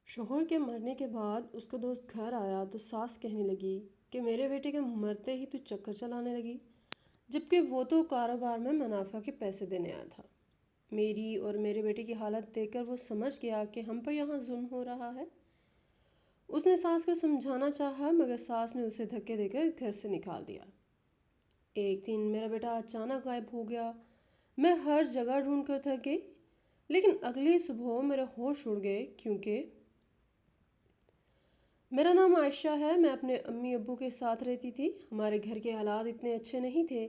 شوہر کے مرنے کے بعد اس کا دوست گھر آیا تو ساس کہنے لگی کہ میرے بیٹے کے مرتے ہی تو چکر چلانے لگی، جبکہ وہ تو کاروبار میں منافع کے پیسے دینے آیا تھا۔ میری اور میرے بیٹے کی حالت دیکھ کر وہ سمجھ گیا کہ ہم پر یہاں ظلم ہو رہا ہے۔ اس نے ساس کو سمجھانا چاہا مگر ساس نے اسے دھکے دے کر گھر سے نکال دیا۔ ایک دن میرا بیٹا اچانک غائب ہو گیا۔ میں ہر جگہ ڈھونڈ کر تھک گئی، لیکن اگلی صبح میرے ہوش اڑ گئے کیونکہ میرا نام عائشہ ہے۔ میں اپنے امی ابو کے ساتھ رہتی تھی۔ ہمارے گھر کے حالات اتنے اچھے نہیں تھے،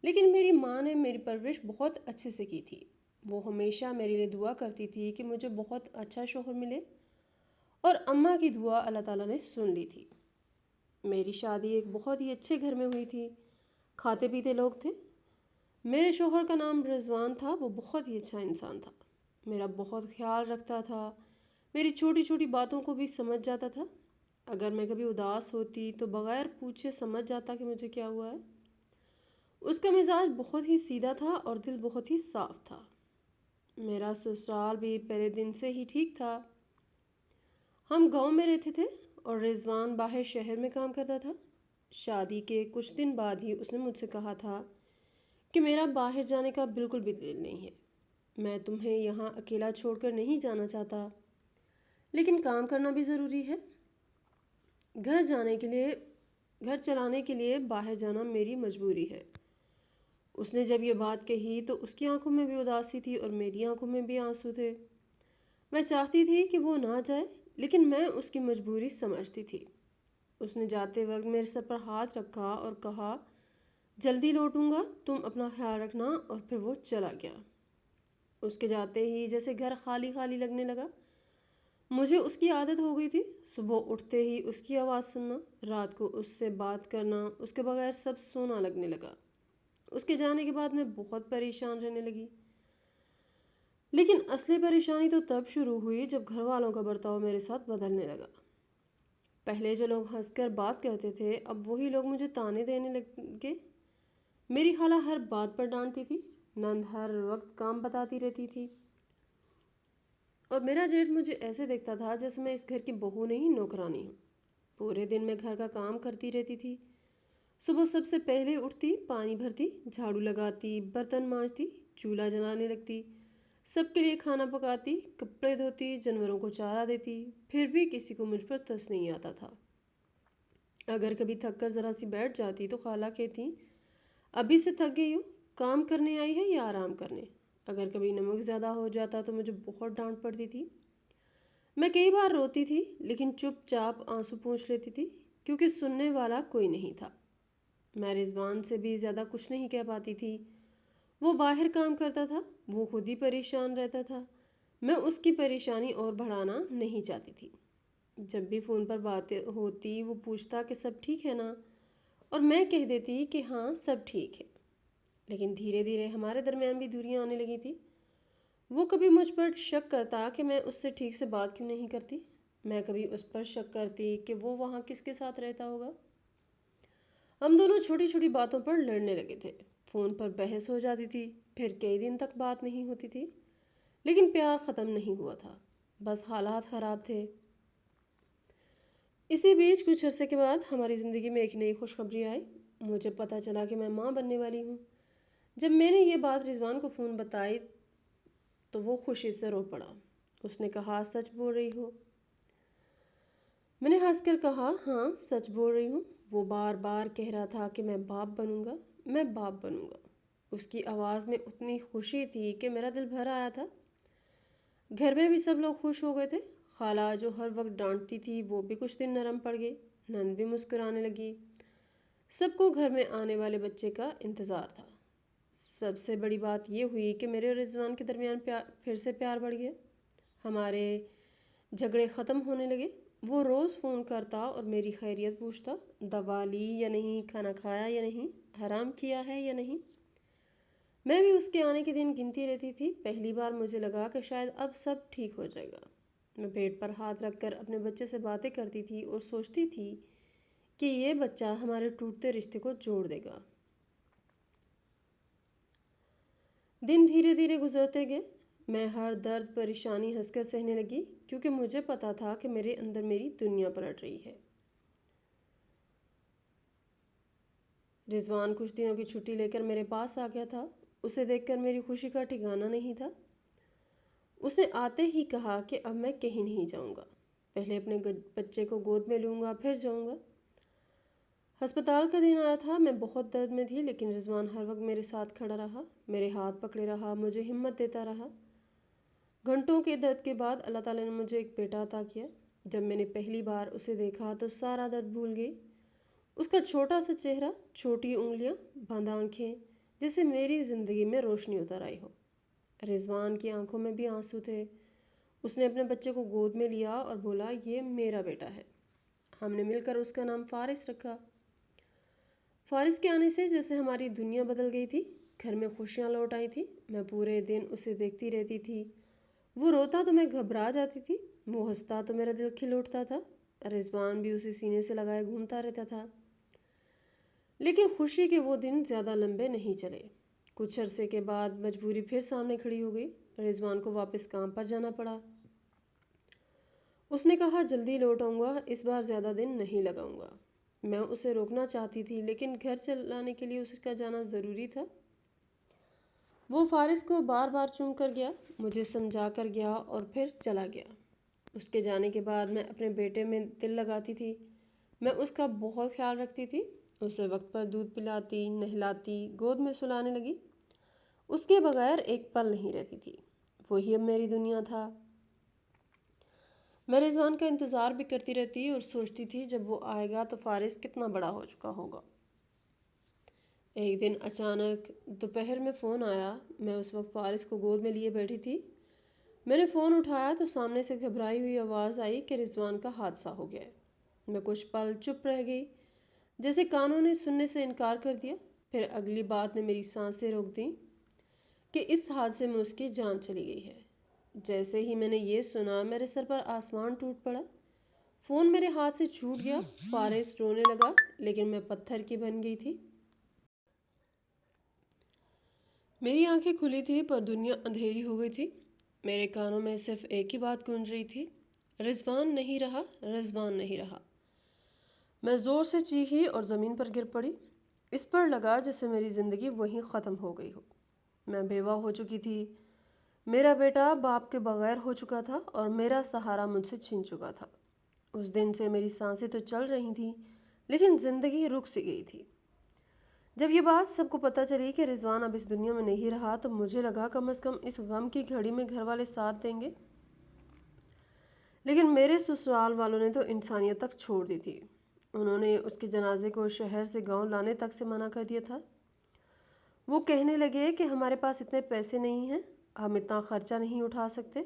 لیکن میری ماں نے میری پرورش بہت اچھے سے کی تھی۔ وہ ہمیشہ میرے لیے دعا کرتی تھی کہ مجھے بہت اچھا شوہر ملے، اور اماں کی دعا اللہ تعالیٰ نے سن لی تھی۔ میری شادی ایک بہت ہی اچھے گھر میں ہوئی تھی، کھاتے پیتے لوگ تھے۔ میرے شوہر کا نام رضوان تھا۔ وہ بہت ہی اچھا انسان تھا، میرا بہت خیال رکھتا تھا، میری چھوٹی چھوٹی باتوں کو بھی سمجھ جاتا تھا۔ اگر میں کبھی اداس ہوتی تو بغیر پوچھے سمجھ جاتا کہ مجھے کیا ہوا ہے۔ اس کا مزاج بہت ہی سیدھا تھا اور دل بہت ہی صاف تھا۔ میرا سسرال بھی پہلے دن سے ہی ٹھیک تھا۔ ہم گاؤں میں رہتے تھے اور رضوان باہر شہر میں کام کرتا تھا۔ شادی کے کچھ دن بعد ہی اس نے مجھ سے کہا تھا کہ میرا باہر جانے کا بالکل بھی دل نہیں ہے۔ میں تمہیں یہاں اکیلا چھوڑ کر نہیں جانا چاہتا، لیکن کام کرنا بھی ضروری ہے۔ گھر چلانے کے لیے باہر جانا میری مجبوری ہے۔ اس نے جب یہ بات کہی تو اس کی آنکھوں میں بھی اداسی تھی اور میری آنکھوں میں بھی آنسو تھے۔ میں چاہتی تھی کہ وہ نہ جائے، لیکن میں اس کی مجبوری سمجھتی تھی۔ اس نے جاتے وقت میرے سر پر ہاتھ رکھا اور کہا، جلدی لوٹوں گا، تم اپنا خیال رکھنا، اور پھر وہ چلا گیا۔ اس کے جاتے ہی جیسے گھر خالی خالی لگنے لگا۔ مجھے اس کی عادت ہو گئی تھی، صبح اٹھتے ہی اس کی آواز سننا، رات کو اس سے بات کرنا، اس کے بغیر سب سونا لگنے لگا۔ اس کے جانے کے بعد میں بہت پریشان رہنے لگی، لیکن اصلی پریشانی تو تب شروع ہوئی جب گھر والوں کا برتاؤ میرے ساتھ بدلنے لگا۔ پہلے جو لوگ ہنس کر بات کرتے تھے، اب وہی لوگ مجھے تانے دینے لگے۔ میری خالہ ہر بات پر ڈانٹتی تھی، نند ہر وقت کام بتاتی رہتی تھی، اور میرا جیٹھ مجھے ایسے دیکھتا تھا جیسے میں اس گھر کی بہو نہیں، نوکرانی ہوں۔ پورے دن میں گھر کا کام کرتی رہتی تھی۔ صبح سب سے پہلے اٹھتی، پانی بھرتی، جھاڑو لگاتی، برتن مانجتی، چولہا جلانے لگتی، سب کے لیے کھانا پکاتی، کپڑے دھوتی، جانوروں کو چارہ دیتی۔ پھر بھی کسی کو مجھ پر ترس نہیں آتا تھا۔ اگر کبھی تھک کر ذرا سی بیٹھ جاتی تو خالہ کہتی، ابھی سے تھک گئی ہو، کام کرنے آئی ہے یا آرام کرنے؟ اگر کبھی نمک زیادہ ہو جاتا تو مجھے بہت ڈانٹ پڑتی تھی۔ میں کئی بار روتی تھی، لیکن چپ چاپ آنسو پوچھ لیتی تھی، کیونکہ سننے والا کوئی نہیں تھا۔ میں رضوان سے بھی زیادہ کچھ نہیں کہہ پاتی تھی۔ وہ باہر کام کرتا تھا، وہ خود ہی پریشان رہتا تھا۔ میں اس کی پریشانی اور بڑھانا نہیں چاہتی تھی۔ جب بھی فون پر باتیں ہوتی وہ پوچھتا کہ سب ٹھیک ہے نا، اور میں کہہ دیتی کہ ہاں سب ٹھیک ہے۔ لیکن دھیرے دھیرے ہمارے درمیان بھی دوریاں آنے لگی تھی۔ وہ کبھی مجھ پر شک کرتا کہ میں اس سے ٹھیک سے بات کیوں نہیں کرتی، میں کبھی اس پر شک کرتی کہ وہ وہاں کس کے ساتھ رہتا ہوگا۔ ہم دونوں چھوٹی چھوٹی باتوں پر لڑنے لگے تھے، فون پر بحث ہو جاتی تھی، پھر کئی دن تک بات نہیں ہوتی تھی، لیکن پیار ختم نہیں ہوا تھا، بس حالات خراب تھے۔ اسی بیچ کچھ عرصے کے بعد ہماری زندگی میں ایک نئی خوشخبری آئی۔ مجھے پتہ چلا کہ میں ماں بننے والی ہوں۔ جب میں نے یہ بات رضوان کو فون بتائی تو وہ خوشی سے رو پڑا۔ اس نے کہا، سچ بول رہی ہو؟ میں نے ہنس کر کہا، ہاں سچ بول رہی ہوں۔ وہ بار بار کہہ رہا تھا کہ میں باپ بنوں گا، میں باپ بنوں گا۔ اس کی آواز میں اتنی خوشی تھی کہ میرا دل بھر آیا تھا۔ گھر میں بھی سب لوگ خوش ہو گئے تھے۔ خالہ جو ہر وقت ڈانٹتی تھی وہ بھی کچھ دن نرم پڑ گئی، نند بھی مسکرانے لگی۔ سب کو گھر میں آنے والے بچے کا انتظار تھا۔ سب سے بڑی بات یہ ہوئی کہ میرے اور رضوان کے درمیان پھر سے پیار بڑھ گیا۔ ہمارے جھگڑے ختم ہونے لگے۔ وہ روز فون کرتا اور میری خیریت پوچھتا، دوا لی یا نہیں، کھانا کھایا یا نہیں، حرام کیا ہے یا نہیں۔ میں بھی اس کے آنے کے دن گنتی رہتی تھی۔ پہلی بار مجھے لگا کہ شاید اب سب ٹھیک ہو جائے گا۔ میں پیٹ پر ہاتھ رکھ کر اپنے بچے سے باتیں کرتی تھی اور سوچتی تھی کہ یہ بچہ ہمارے ٹوٹتے رشتے کو جوڑ دے گا۔ دن دھیرے دھیرے گزرتے گئے۔ میں ہر درد پریشانی ہنس کر سہنے لگی کیونکہ مجھے پتا تھا کہ میرے اندر میری دنیا پلٹ رہی ہے۔ رضوان کچھ دنوں کی چھٹی لے کر میرے پاس آ گیا تھا۔ اسے دیکھ کر میری خوشی کا ٹھکانہ نہیں تھا۔ اس نے آتے ہی کہا کہ اب میں کہیں نہیں جاؤں گا، پہلے اپنے بچے کو گود میں لوں گا پھر جاؤں گا۔ ہسپتال کا دن آیا تھا، میں بہت درد میں تھی، لیکن رضوان ہر وقت میرے ساتھ کھڑا رہا، میرے ہاتھ پکڑے رہا، مجھے ہمت دیتا رہا۔ گھنٹوں کے درد کے بعد اللہ تعالیٰ نے مجھے ایک بیٹا عطا کیا۔ جب میں نے پہلی بار اسے دیکھا تو سارا درد بھول گئی۔ اس کا چھوٹا سا چہرہ، چھوٹی انگلیاں، بند آنکھیں، جیسے میری زندگی میں روشنی اتر آئی ہو۔ رضوان کی آنکھوں میں بھی آنسو تھے۔ اس نے اپنے بچے کو گود میں لیا اور بولا، یہ میرا بیٹا ہے۔ ہم نے مل کر اس کا نام فارس رکھا۔ فارس کے آنے سے جیسے ہماری دنیا بدل گئی تھی، گھر میں خوشیاں لوٹ آئی تھی۔ میں پورے دن اسے دیکھتی رہتی تھی۔ وہ روتا تو میں گھبرا جاتی تھی، وہ ہنستا تو میرا دل کھل اٹھتا تھا۔ رضوان بھی اسے سینے سے لگائے گھومتا رہتا تھا۔ لیکن خوشی کے وہ دن زیادہ لمبے نہیں چلے۔ کچھ عرصے کے بعد مجبوری پھر سامنے کھڑی ہو گئی۔ رضوان کو واپس کام پر جانا پڑا۔ اس نے کہا، جلدی لوٹ آؤں گا، اس بار زیادہ دن نہیں لگاؤں گا۔ میں اسے روکنا چاہتی تھی، لیکن گھر چلانے کے لیے اس کا جانا ضروری تھا۔ وہ فارس کو بار بار چوم کر گیا، مجھے سمجھا کر گیا اور پھر چلا گیا۔ اس کے جانے کے بعد میں اپنے بیٹے میں دل لگاتی تھی۔ میں اس کا بہت خیال رکھتی تھی، اسے وقت پر دودھ پلاتی، نہلاتی، گود میں سلانے لگی۔ اس کے بغیر ایک پل نہیں رہتی تھی۔ وہی اب میری دنیا تھا۔ میں رضوان کا انتظار بھی کرتی رہتی اور سوچتی تھی جب وہ آئے گا تو فارس کتنا بڑا ہو چکا ہوگا۔ ایک دن اچانک دوپہر میں فون آیا۔ میں اس وقت فارس کو گود میں لیے بیٹھی تھی۔ میں نے فون اٹھایا تو سامنے سے گھبرائی ہوئی آواز آئی کہ رضوان کا حادثہ ہو گیا ہے۔ میں کچھ پل چپ رہ گئی، جیسے کانوں نے سننے سے انکار کر دیا۔ پھر اگلی بات نے میری سانسیں روک دیں کہ اس حادثے میں اس کی جان چلی گئی ہے۔ جیسے ہی میں نے یہ سنا، میرے سر پر آسمان ٹوٹ پڑا۔ فون میرے ہاتھ سے چھوٹ گیا۔ فارس رونے لگا، لیکن میں پتھر کی بن گئی تھی۔ میری آنکھیں کھلی تھی پر دنیا اندھیری ہو گئی تھی۔ میرے کانوں میں صرف ایک ہی بات گونج رہی تھی، رضوان نہیں رہا، رضوان نہیں رہا۔ میں زور سے چیخی اور زمین پر گر پڑی۔ اس پر لگا جیسے میری زندگی وہیں ختم ہو گئی ہو۔ میں بیوہ ہو چکی تھی، میرا بیٹا باپ کے بغیر ہو چکا تھا اور میرا سہارا مجھ سے چھن چکا تھا۔ اس دن سے میری سانسیں تو چل رہی تھیں، لیکن زندگی رک سی گئی تھی۔ جب یہ بات سب کو پتہ چلی کہ رضوان اب اس دنیا میں نہیں رہا تو مجھے لگا کم از کم اس غم کی گھڑی میں گھر والے ساتھ دیں گے، لیکن میرے سسرال والوں نے تو انسانیت تک چھوڑ دی تھی۔ انہوں نے اس کے جنازے کو شہر سے گاؤں لانے تک سے منع کر دیا تھا۔ وہ کہنے لگے کہ ہمارے پاس اتنے پیسے نہیں ہیں، ہم اتنا خرچہ نہیں اٹھا سکتے۔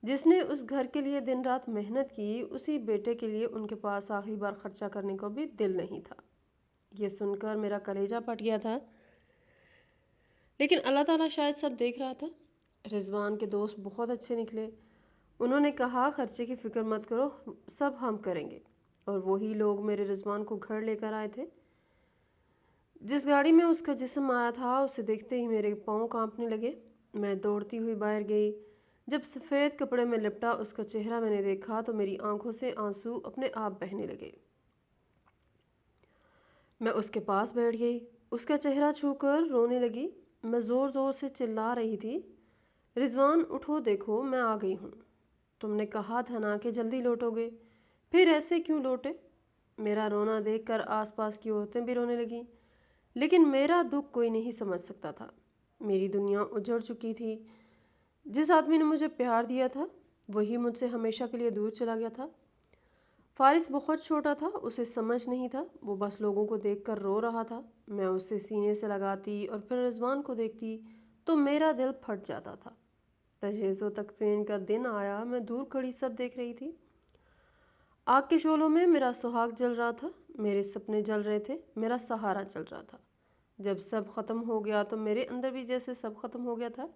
جس نے اس گھر کے لیے دن رات محنت کی، اسی بیٹے کے لیے ان کے پاس آخری بار خرچہ کرنے کو بھی دل نہیں تھا۔ یہ سن کر میرا کلیجہ پھٹ گیا تھا، لیکن اللہ تعالیٰ شاید سب دیکھ رہا تھا۔ رضوان کے دوست بہت اچھے نکلے۔ انہوں نے کہا، خرچے کی فکر مت کرو، سب ہم کریں گے۔ اور وہی لوگ میرے رضوان کو گھر لے کر آئے تھے۔ جس گاڑی میں اس کا جسم آیا تھا، اسے دیکھتے ہی میرے پاؤں کانپنے لگے۔ میں دوڑتی ہوئی باہر گئی۔ جب سفید کپڑے میں لپٹا اس کا چہرہ میں نے دیکھا تو میری آنکھوں سے آنسو اپنے آپ بہنے لگے۔ میں اس کے پاس بیٹھ گئی، اس کا چہرہ چھو کر رونے لگی۔ میں زور زور سے چلا رہی تھی، رضوان اٹھو، دیکھو میں آ گئی ہوں۔ تم نے کہا تھا نا کہ جلدی لوٹو گے، پھر ایسے کیوں لوٹے؟ میرا رونا دیکھ کر آس پاس کی عورتیں بھی رونے لگیں، لیکن میرا دکھ کوئی نہیں سمجھ سکتا تھا۔ میری دنیا اجڑ چکی تھی۔ جس آدمی نے مجھے پیار دیا تھا، وہی مجھ سے ہمیشہ کے لیے دور چلا گیا تھا۔ فارس بہت چھوٹا تھا، اسے سمجھ نہیں تھا، وہ بس لوگوں کو دیکھ کر رو رہا تھا۔ میں اسے سینے سے لگاتی اور پھر رضوان کو دیکھتی تو میرا دل پھٹ جاتا تھا۔ تجہیز و تکفین کا دن آیا، میں دور کھڑی سب دیکھ رہی تھی۔ آگ کے شعلوں میں میرا سہاگ جل رہا تھا، میرے سپنے جل رہے تھے، میرا سہارا چل رہا تھا۔ جب سب ختم ہو گیا تو میرے اندر بھی جیسے سب ختم ہو گیا تھا۔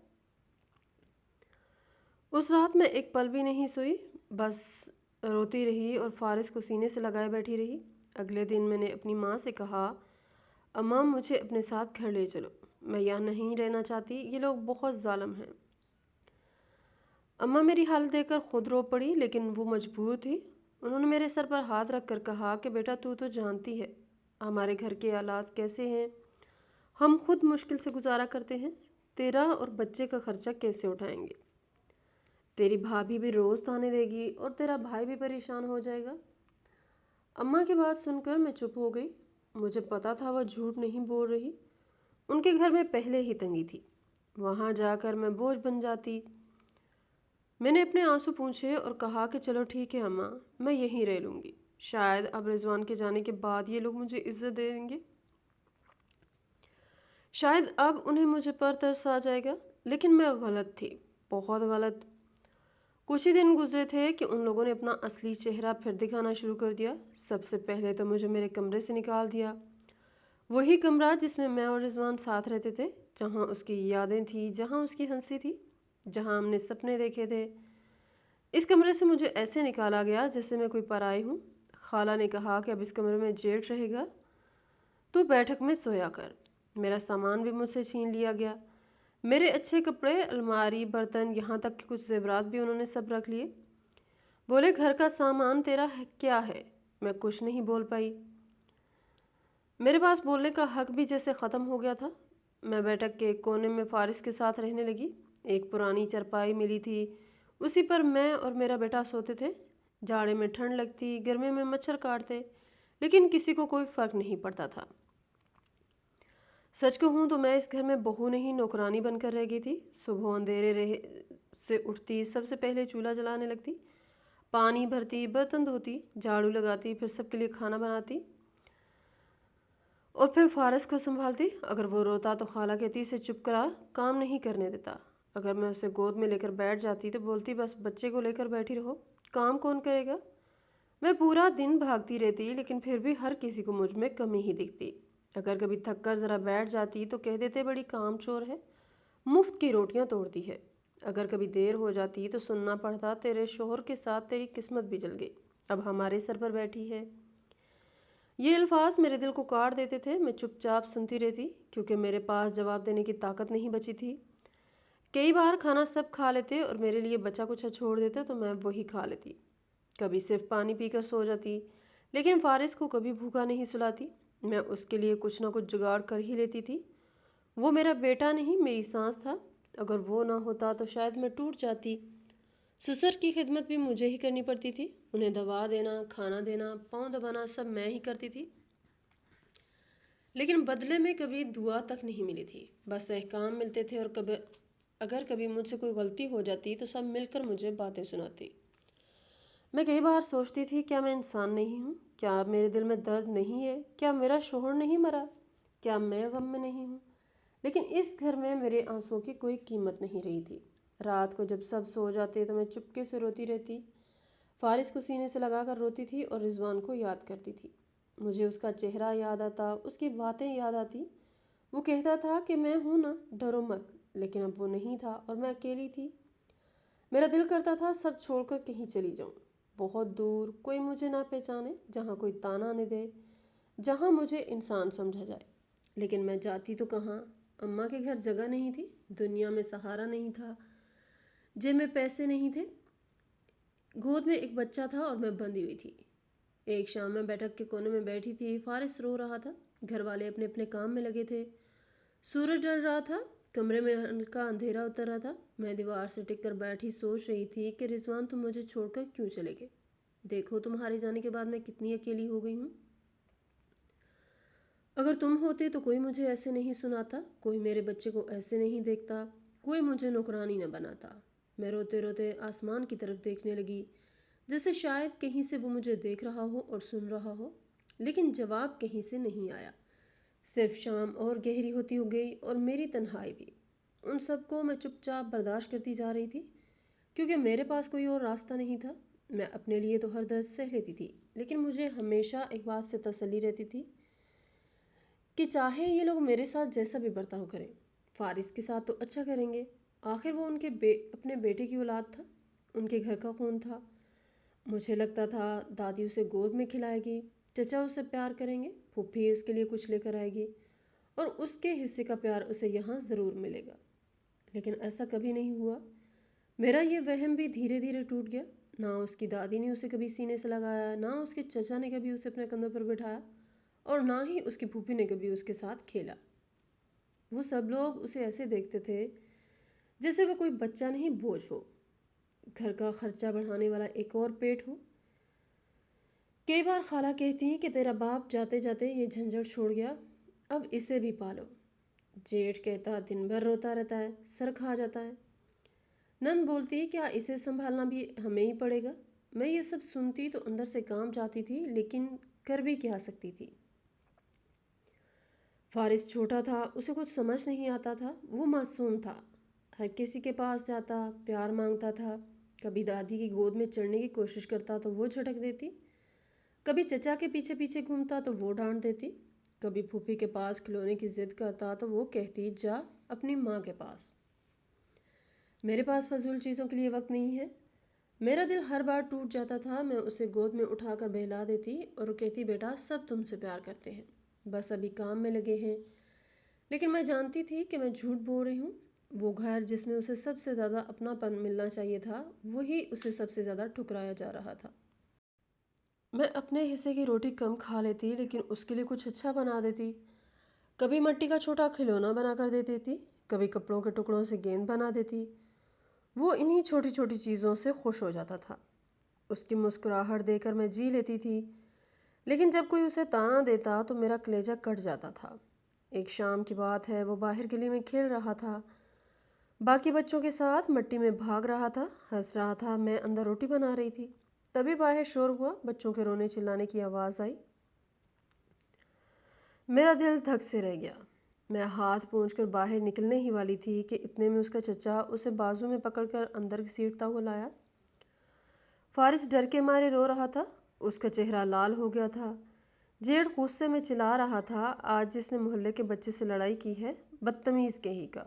اس رات میں ایک پل بھی نہیں سوئی، بس روتی رہی اور فارس کو سینے سے لگائے بیٹھی رہی۔ اگلے دن میں نے اپنی ماں سے کہا، اماں مجھے اپنے ساتھ گھر لے چلو، میں یہاں نہیں رہنا چاہتی، یہ لوگ بہت ظالم ہیں۔ اماں میری حالت دیکھ کر خود رو پڑی، لیکن وہ مجبور تھی۔ انہوں نے میرے سر پر ہاتھ رکھ کر کہا کہ بیٹا تو جانتی ہے ہمارے گھر کے حالات کیسے ہیں، ہم خود مشکل سے گزارا کرتے ہیں، تیرا اور بچے کا خرچہ کیسے اٹھائیں گے؟ تیری بھابھی بھی روز تانے دے گی اور تیرا بھائی بھی پریشان ہو جائے گا۔ اماں کی بات سن کر میں چپ ہو گئی۔ مجھے پتا تھا وہ جھوٹ نہیں بول رہی، ان کے گھر میں پہلے ہی تنگی تھی، وہاں جا کر میں بوجھ بن جاتی۔ میں نے اپنے آنسو پونچھے اور کہا کہ چلو ٹھیک ہے اماں، میں یہیں رہ لوں گی، شاید اب رضوان کے جانے کے بعد یہ لوگ مجھے عزت دیں گے، شاید اب انہیں مجھے پر ترس آ جائے گا۔ لیکن میں غلط تھی، بہت غلط۔ کچھ ہی دن گزرے تھے کہ ان لوگوں نے اپنا اصلی چہرہ پھر دکھانا شروع کر دیا۔ سب سے پہلے تو مجھے میرے کمرے سے نکال دیا، وہی کمرہ جس میں میں اور رضوان ساتھ رہتے تھے، جہاں اس کی یادیں تھیں، جہاں اس کی ہنسی تھی، جہاں ہم نے سپنے دیکھے تھے۔ اس کمرے سے مجھے ایسے نکالا گیا جیسے میں کوئی پرائی ہوں۔ خالہ نے کہا کہ اب اس کمرے میں جیٹھ رہے گا، تو بیٹھک میں سویا کر۔ میرا سامان بھی مجھ سے چھین لیا گیا، میرے اچھے کپڑے، الماری، برتن، یہاں تک کہ کچھ زیورات بھی انہوں نے سب رکھ لیے۔ بولے گھر کا سامان تیرا کیا ہے؟ میں کچھ نہیں بول پائی، میرے پاس بولنے کا حق بھی جیسے ختم ہو گیا تھا۔ میں بیٹھک کے ایک کونے میں فارس کے ساتھ رہنے لگی۔ ایک پرانی چرپائی ملی تھی، اسی پر میں اور میرا بیٹا سوتے تھے۔ جاڑے میں ٹھنڈ لگتی، گرمی میں مچھر کاٹتے، لیکن کسی کو کوئی فرق نہیں پڑتا تھا۔ سچ کہوں تو میں اس گھر میں بہو نہیں، نوکرانی بن کر رہ گئی تھی۔ صبح اندھیرے سے اٹھتی، سب سے پہلے چولہا جلانے لگتی، پانی بھرتی، برتن دھوتی، جھاڑو لگاتی، پھر سب کے لیے کھانا بناتی اور پھر فارس کو سنبھالتی۔ اگر وہ روتا تو خالہ کہتی اسے چپ کرا، کام نہیں کرنے دیتا۔ اگر میں اسے گود میں لے کر بیٹھ جاتی تو بولتی بس بچے کو لے کر بیٹھی رہو، کام کون کرے گا؟ میں پورا دن بھاگتی رہتی، لیکن پھر بھی ہر کسی کو مجھ میں کمی ہی دکھتی۔ اگر کبھی تھک کر ذرا بیٹھ جاتی تو کہہ دیتے بڑی کام چور ہے، مفت کی روٹیاں توڑتی ہے۔ اگر کبھی دیر ہو جاتی تو سننا پڑتا تیرے شوہر کے ساتھ تیری قسمت بھی جل گئی، اب ہمارے سر پر بیٹھی ہے۔ یہ الفاظ میرے دل کو کاٹ دیتے تھے۔ میں چپ چاپ سنتی رہتی، کیونکہ میرے پاس جواب دینے کی طاقت نہیں بچی تھی۔ کئی بار کھانا سب کھا لیتے اور میرے لیے بچا کچھ چھوڑ دیتے تو میں وہی کھا لیتی۔ کبھی صرف پانی پی کر سو جاتی، لیکن فارس کو کبھی بھوکا نہیں سلاتی، میں اس کے لیے کچھ نہ کچھ جگاڑ کر ہی لیتی تھی۔ وہ میرا بیٹا نہیں، میری سانس تھا، اگر وہ نہ ہوتا تو شاید میں ٹوٹ جاتی۔ سسر کی خدمت بھی مجھے ہی کرنی پڑتی تھی، انہیں دوا دینا، کھانا دینا، پاؤں دبانا سب میں ہی کرتی تھی، لیکن بدلے میں کبھی دعا تک نہیں ملی تھی، بس احکام ملتے تھے۔ اور اگر کبھی مجھ سے کوئی غلطی ہو جاتی تو سب مل کر مجھے باتیں سناتی۔ میں کئی بار سوچتی تھی کیا میں انسان نہیں ہوں؟ کیا میرے دل میں درد نہیں ہے؟ کیا میرا شوہر نہیں مرا؟ کیا میں غم میں نہیں ہوں؟ لیکن اس گھر میں میرے آنسوؤں کی کوئی قیمت نہیں رہی تھی۔ رات کو جب سب سو جاتے تو میں چپکے سے روتی رہتی، فارس کو سینے سے لگا کر روتی تھی اور رضوان کو یاد کرتی تھی۔ مجھے اس کا چہرہ یاد آتا، اس کی باتیں یاد آتی۔ وہ کہتا تھا کہ میں ہوں نا، ڈرو مت، لیکن اب وہ نہیں تھا اور میں اکیلی تھی۔ میرا دل کرتا تھا سب چھوڑ کر کہیں چلی جاؤں، بہت دور، کوئی مجھے نہ پہچانے، جہاں کوئی تانا نہ دے، جہاں مجھے انسان سمجھا جائے۔ لیکن میں جاتی تو کہاں؟ اماں کے گھر جگہ نہیں تھی، دنیا میں سہارا نہیں تھا، جیب میں پیسے نہیں تھے، گود میں ایک بچہ تھا اور میں بندھی ہوئی تھی۔ ایک شام میں بیٹھک کے کونے میں بیٹھی تھی، فارس رو رہا تھا، گھر والے اپنے اپنے کام میں لگے تھے، سورج ڈر رہا تھا، کمرے میں ہلکا اندھیرا اتر رہا تھا۔ میں دیوار سے ٹک کر بیٹھی سوچ رہی تھی کہ رضوان تم مجھے چھوڑ کر کیوں چلے گئے؟ دیکھو تمہارے جانے کے بعد میں کتنی اکیلی ہو گئی ہوں۔ اگر تم ہوتے تو کوئی مجھے ایسے نہیں سناتا، کوئی میرے بچے کو ایسے نہیں دیکھتا، کوئی مجھے نوکرانی نہ بناتا۔ میں روتے روتے آسمان کی طرف دیکھنے لگی، جیسے شاید کہیں سے وہ مجھے دیکھ رہا ہو اور سن رہا ہو، لیکن جواب کہیں سے نہیں آیا۔ صرف شام اور گہری ہوتی ہو گئی اور میری تنہائی بھی۔ ان سب کو میں چپ چاپ برداشت کرتی جا رہی تھی، کیونکہ میرے پاس کوئی اور راستہ نہیں تھا۔ میں اپنے لیے تو ہر درد سہ لیتی تھی، لیکن مجھے ہمیشہ ایک بات سے تسلی رہتی تھی کہ چاہے یہ لوگ میرے ساتھ جیسا بھی برتاؤ کریں، فارس کے ساتھ تو اچھا کریں گے، آخر وہ ان کے اپنے بیٹے کی اولاد تھا، ان کے گھر کا خون تھا۔ مجھے لگتا تھا دادی اسے گود میں کھلائے گی، چچا اسے پیار کریں گے، پھوپھی اس کے لیے کچھ لے کر آئے گی اور اس کے حصے کا پیار اسے یہاں ضرور ملے گا، لیکن ایسا کبھی نہیں ہوا۔ میرا یہ وہم بھی دھیرے دھیرے ٹوٹ گیا۔ نہ اس کی دادی نے اسے کبھی سینے سے لگایا، نہ اس کے چچا نے کبھی اسے اپنے کندھوں پر بٹھایا، اور نہ ہی اس کی پھوپھی نے کبھی اس کے ساتھ کھیلا۔ وہ سب لوگ اسے ایسے دیکھتے تھے جیسے وہ کوئی بچہ نہیں، بوجھ ہو، گھر کا خرچہ بڑھانے والا ایک اور پیٹ ہو۔ کئی بار خالہ کہتی کہ تیرا باپ جاتے جاتے یہ جھنجھٹ چھوڑ گیا، اب اسے بھی پالو۔ جیٹھ کہتا دن بھر روتا رہتا ہے، سر کھا جاتا ہے۔ نند بولتی کیا اسے سنبھالنا بھی ہمیں ہی پڑے گا۔ میں یہ سب سنتی تو اندر سے کام جاتی تھی، لیکن کر بھی کیا سکتی تھی۔ فارس چھوٹا تھا، اسے کچھ سمجھ نہیں آتا تھا، وہ معصوم تھا، ہر کسی کے پاس جاتا، پیار مانگتا تھا، کبھی دادی کی گود میں چڑھنے کی کوشش کرتا تو وہ جھٹک دیتی، کبھی چچا کے پیچھے پیچھے گھومتا تو وہ ڈانٹ دیتی، کبھی پھوپھی کے پاس کھلونے کی ضد کرتا تو وہ کہتی جا اپنی ماں کے پاس۔ میرے پاس فضول چیزوں کے لیے وقت نہیں ہے۔ میرا دل ہر بار ٹوٹ جاتا تھا، میں اسے گود میں اٹھا کر بہلا دیتی اور وہ کہتی بیٹا سب تم سے پیار کرتے ہیں، بس ابھی کام میں لگے ہیں۔ لیکن میں جانتی تھی کہ میں جھوٹ بول رہی ہوں۔ وہ گھر جس میں اسے سب سے زیادہ اپناپن ملنا چاہیے تھا، وہی اسے سب سے زیادہ ٹھکرایا جا رہا تھا۔ میں اپنے حصے کی روٹی کم کھا لیتی، لیکن اس کے لیے کچھ اچھا بنا دیتی۔ کبھی مٹی کا چھوٹا کھلونا بنا کر دیتی تھی، کبھی کپڑوں کے ٹکڑوں سے گیند بنا دیتی۔ وہ انہی چھوٹی چھوٹی چیزوں سے خوش ہو جاتا تھا۔ اس کی مسکراہٹ دے کر میں جی لیتی تھی، لیکن جب کوئی اسے تانا دیتا تو میرا کلیجہ کٹ جاتا تھا۔ ایک شام کی بات ہے، وہ باہر گلی میں کھیل رہا تھا، باقی بچوں کے ساتھ مٹی میں بھاگ رہا تھا، ہنس رہا تھا، میں اندر روٹی بنا رہی تھی۔ تبھی باہر شور ہوا، بچوں کے رونے چلانے کی آواز آئی۔ میرا دل دھک سے رہ گیا۔ میں ہاتھ پونچھ کر باہر نکلنے ہی والی تھی کہ اتنے میں اس کا چچا اسے بازو میں پکڑ کر اندر گھسیٹتا ہوا لایا۔ فارس ڈر کے مارے رو رہا تھا، اس کا چہرہ لال ہو گیا تھا۔ جیٹھ غصے میں چلا رہا تھا آج جس نے محلے کے بچے سے لڑائی کی ہے، بدتمیز کہیں کا۔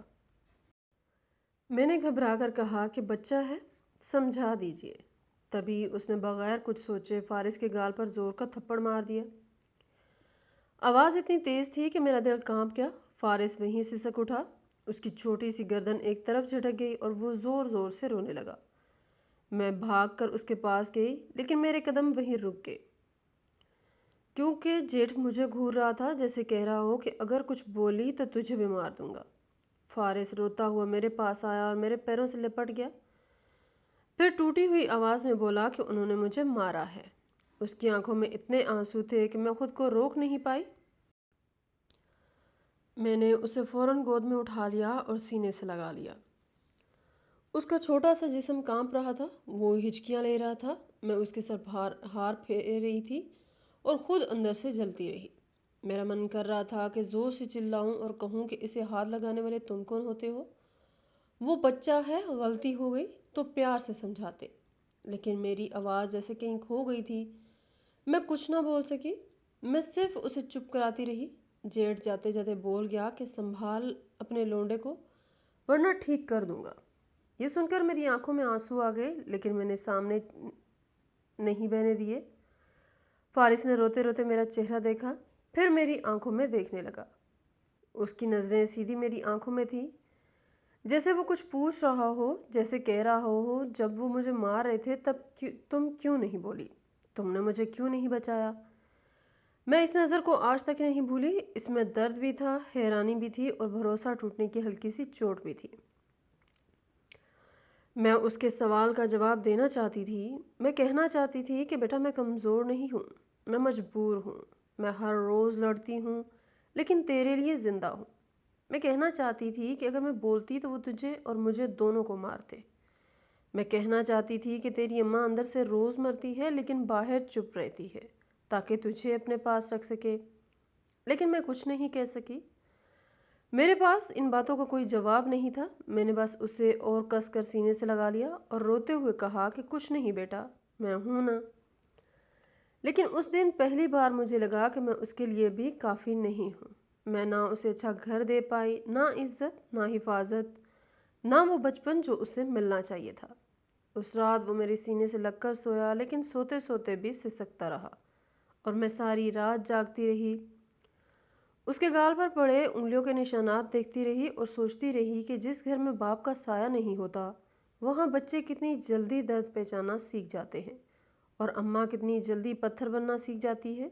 میں نے گھبرا کر کہا کہ بچہ ہے، سمجھا دیجیے۔ تبھی اس نے بغیر کچھ سوچے فارس کے گال پر زور کا تھپڑ مار دیا۔ آواز اتنی تیز تھی کہ میرا دل کانپ گیا۔ فارس وہیں سسک اٹھا، اس کی چھوٹی سی گردن ایک طرف جھٹک گئی اور وہ زور زور سے رونے لگا۔ میں بھاگ کر اس کے پاس گئی، لیکن میرے قدم وہیں رک گئے، کیونکہ جیٹھ مجھے گھور رہا تھا جیسے کہہ رہا ہو کہ اگر کچھ بولی تو تجھے بھی مار دوں گا۔ فارس روتا ہوا میرے پاس آیا اور میرے پیروں سے لپٹ گیا، پھر ٹوٹی ہوئی آواز میں بولا کہ انہوں نے مجھے مارا ہے۔ اس کی آنکھوں میں اتنے آنسو تھے کہ میں خود کو روک نہیں پائی۔ میں نے اسے فوراً گود میں اٹھا لیا اور سینے سے لگا لیا۔ اس کا چھوٹا سا جسم کانپ رہا تھا، وہ ہچکیاں لے رہا تھا، میں اس کے سر ہار پھیر رہی تھی اور خود اندر سے جلتی رہی۔ میرا من کر رہا تھا کہ زور سے چلاؤں اور کہوں کہ اسے ہاتھ لگانے والے تم کون ہوتے ہو؟ وہ بچہ ہے، غلطی ہو گئی تو پیار سے سمجھاتے، لیکن میری آواز جیسے کہیں کھو گئی تھی، میں کچھ نہ بول سکی، میں صرف اسے چپ کراتی رہی۔ جیٹھ جاتے جاتے بول گیا کہ سنبھال اپنے لونڈے کو ورنہ ٹھیک کر دوں گا۔ یہ سن کر میری آنکھوں میں آنسو آ گئے، لیکن میں نے سامنے نہیں بہنے دیے۔ فارس نے روتے روتے میرا چہرہ دیکھا، پھر میری آنکھوں میں دیکھنے لگا۔ اس کی نظریں سیدھی میری آنکھوں میں تھیں، جیسے وہ کچھ پوچھ رہا ہو، جیسے کہہ رہا ہو جب وہ مجھے مار رہے تھے تب تم کیوں نہیں بولی؟ تم نے مجھے کیوں نہیں بچایا؟ میں اس نظر کو آج تک نہیں بھولی، اس میں درد بھی تھا، حیرانی بھی تھی اور بھروسہ ٹوٹنے کی ہلکی سی چوٹ بھی تھی۔ میں اس کے سوال کا جواب دینا چاہتی تھی، میں کہنا چاہتی تھی کہ بیٹا میں کمزور نہیں ہوں، میں مجبور ہوں، میں ہر روز لڑتی ہوں، لیکن تیرے لیے زندہ ہوں۔ میں کہنا چاہتی تھی کہ اگر میں بولتی تو وہ تجھے اور مجھے دونوں کو مارتے۔ میں کہنا چاہتی تھی کہ تیری اماں اندر سے روز مرتی ہے لیکن باہر چپ رہتی ہے تاکہ تجھے اپنے پاس رکھ سکے، لیکن میں کچھ نہیں کہہ سکی۔ میرے پاس ان باتوں کا کوئی جواب نہیں تھا، میں نے بس اسے اور کس کر سینے سے لگا لیا اور روتے ہوئے کہا کہ کچھ نہیں بیٹا، میں ہوں نا۔ لیکن اس دن پہلی بار مجھے لگا کہ میں اس کے لیے بھی کافی نہیں ہوں۔ میں نہ اسے اچھا گھر دے پائی، نہ عزت، نہ حفاظت، نہ وہ بچپن جو اسے ملنا چاہیے تھا۔ اس رات وہ میرے سینے سے لگ کر سویا، لیکن سوتے سوتے بھی سسکتا رہا اور میں ساری رات جاگتی رہی، اس کے گال پر پڑے انگلیوں کے نشانات دیکھتی رہی اور سوچتی رہی کہ جس گھر میں باپ کا سایہ نہیں ہوتا وہاں بچے کتنی جلدی درد پہچاننا سیکھ جاتے ہیں اور اماں کتنی جلدی پتھر بننا سیکھ جاتی ہے۔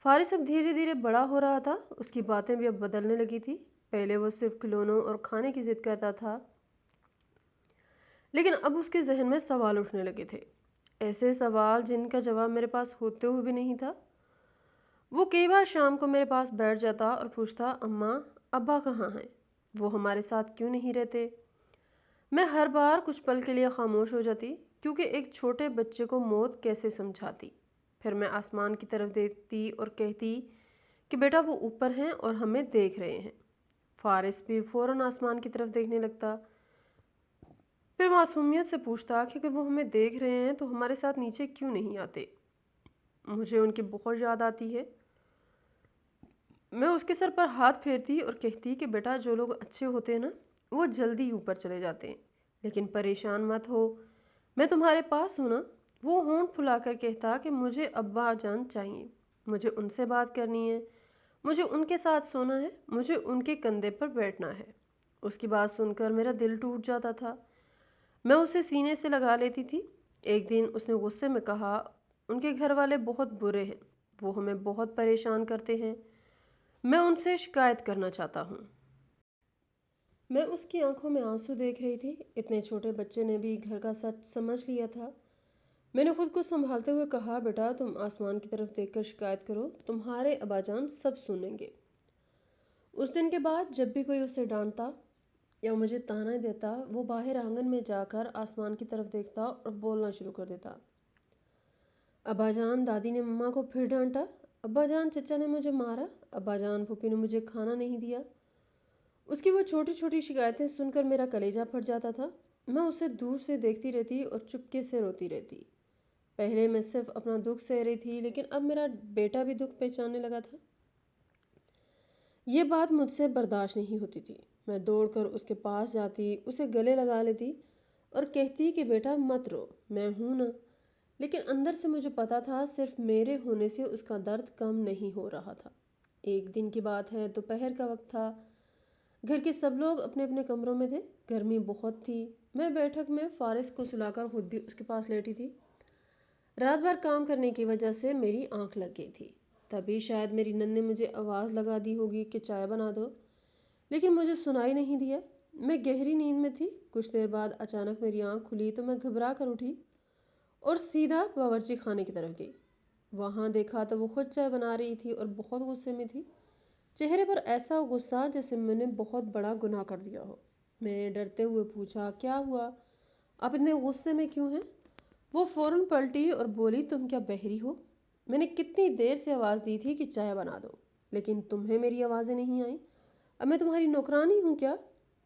فارس اب دھیرے دھیرے بڑا ہو رہا تھا، اس کی باتیں بھی اب بدلنے لگی تھی۔ پہلے وہ صرف کھلونوں اور کھانے کی ضد کرتا تھا، لیکن اب اس کے ذہن میں سوال اٹھنے لگے تھے، ایسے سوال جن کا جواب میرے پاس ہوتے ہوئے بھی نہیں تھا۔ وہ کئی بار شام کو میرے پاس بیٹھ جاتا اور پوچھتا، اماں ابا کہاں ہیں؟ وہ ہمارے ساتھ کیوں نہیں رہتے؟ میں ہر بار کچھ پل کے لیے خاموش ہو جاتی، کیونکہ ایک چھوٹے بچے کو موت کیسے سمجھاتی۔ پھر میں آسمان کی طرف دیکھتی اور کہتی کہ بیٹا وہ اوپر ہیں اور ہمیں دیکھ رہے ہیں۔ فارس بھی فوراً آسمان کی طرف دیکھنے لگتا، پھر معصومیت سے پوچھتا کہ اگر وہ ہمیں دیکھ رہے ہیں تو ہمارے ساتھ نیچے کیوں نہیں آتے؟ مجھے ان کی بہت یاد آتی ہے۔ میں اس کے سر پر ہاتھ پھیرتی اور کہتی کہ بیٹا جو لوگ اچھے ہوتے ہیں نا وہ جلدی اوپر چلے جاتے ہیں، لیکن پریشان مت ہو، میں تمہارے پاس ہوں نا۔ وہ ہونٹ پھلا کر کہتا کہ مجھے ابا جان چاہیے، مجھے ان سے بات کرنی ہے، مجھے ان کے ساتھ سونا ہے، مجھے ان کے کندھے پر بیٹھنا ہے۔ اس کی بات سن کر میرا دل ٹوٹ جاتا تھا، میں اسے سینے سے لگا لیتی تھی۔ ایک دن اس نے غصے میں کہا، ان کے گھر والے بہت برے ہیں، وہ ہمیں بہت پریشان کرتے ہیں، میں ان سے شکایت کرنا چاہتا ہوں۔ میں اس کی آنکھوں میں آنسو دیکھ رہی تھی، اتنے چھوٹے بچے نے بھی گھر کا سچ سمجھ لیا تھا۔ میں نے خود کو سنبھالتے ہوئے کہا، بیٹا تم آسمان کی طرف دیکھ کر شکایت کرو، تمہارے ابا جان سب سنیں گے۔ اس دن کے بعد جب بھی کوئی اسے ڈانٹتا یا مجھے طعنہ دیتا، وہ باہر آنگن میں جا کر آسمان کی طرف دیکھتا اور بولنا شروع کر دیتا، ابا جان دادی نے مما کو پھر ڈانٹا، ابا جان چچا نے مجھے مارا، ابا جان پھوپھی نے مجھے کھانا نہیں دیا۔ اس کی وہ چھوٹی چھوٹی شکایتیں سن کر میرا کلیجہ پھٹ جاتا تھا۔ میں اسے دور سے دیکھتی رہتی اور چپکے سے روتی رہتی۔ پہلے میں صرف اپنا دکھ سہ رہی تھی، لیکن اب میرا بیٹا بھی دکھ پہچاننے لگا تھا۔ یہ بات مجھ سے برداشت نہیں ہوتی تھی۔ میں دوڑ کر اس کے پاس جاتی، اسے گلے لگا لیتی اور کہتی کہ بیٹا مت رو، میں ہوں نا۔ لیکن اندر سے مجھے پتا تھا صرف میرے ہونے سے اس کا درد کم نہیں ہو رہا تھا۔ ایک دن کی بات ہے، دوپہر کا وقت تھا، گھر کے سب لوگ اپنے اپنے کمروں میں تھے، گرمی بہت تھی۔ میں بیٹھک میں فارس کو سلا کر خود بھی اس کے پاس لیٹی تھی۔ رات بھر کام کرنے کی وجہ سے میری آنکھ لگ گئی تھی، تبھی شاید میری نند نے مجھے آواز لگا دی ہوگی کہ چائے بنا دو، لیکن مجھے سنائی نہیں دیا۔ میں گہری نیند میں تھی۔ کچھ دیر بعد اچانک میری آنکھ کھلی تو میں گھبرا کر اٹھی اور سیدھا باورچی خانے کی طرف گئی۔ وہاں دیکھا تو وہ خود چائے بنا رہی تھی اور بہت غصے میں تھی، چہرے پر ایسا غصہ جیسے میں نے بہت بڑا گناہ کر دیا ہو۔ میں نے ڈرتے ہوئے پوچھا، کیا ہوا؟ آپ اتنے غصے میں کیوں ہیں؟ وہ فوراً پلٹی اور بولی، تم کیا بہری ہو؟ میں نے کتنی دیر سے آواز دی تھی کہ چائے بنا دو، لیکن تمہیں میری آوازیں نہیں آئیں؟ اب میں تمہاری نوکرانی ہوں کیا؟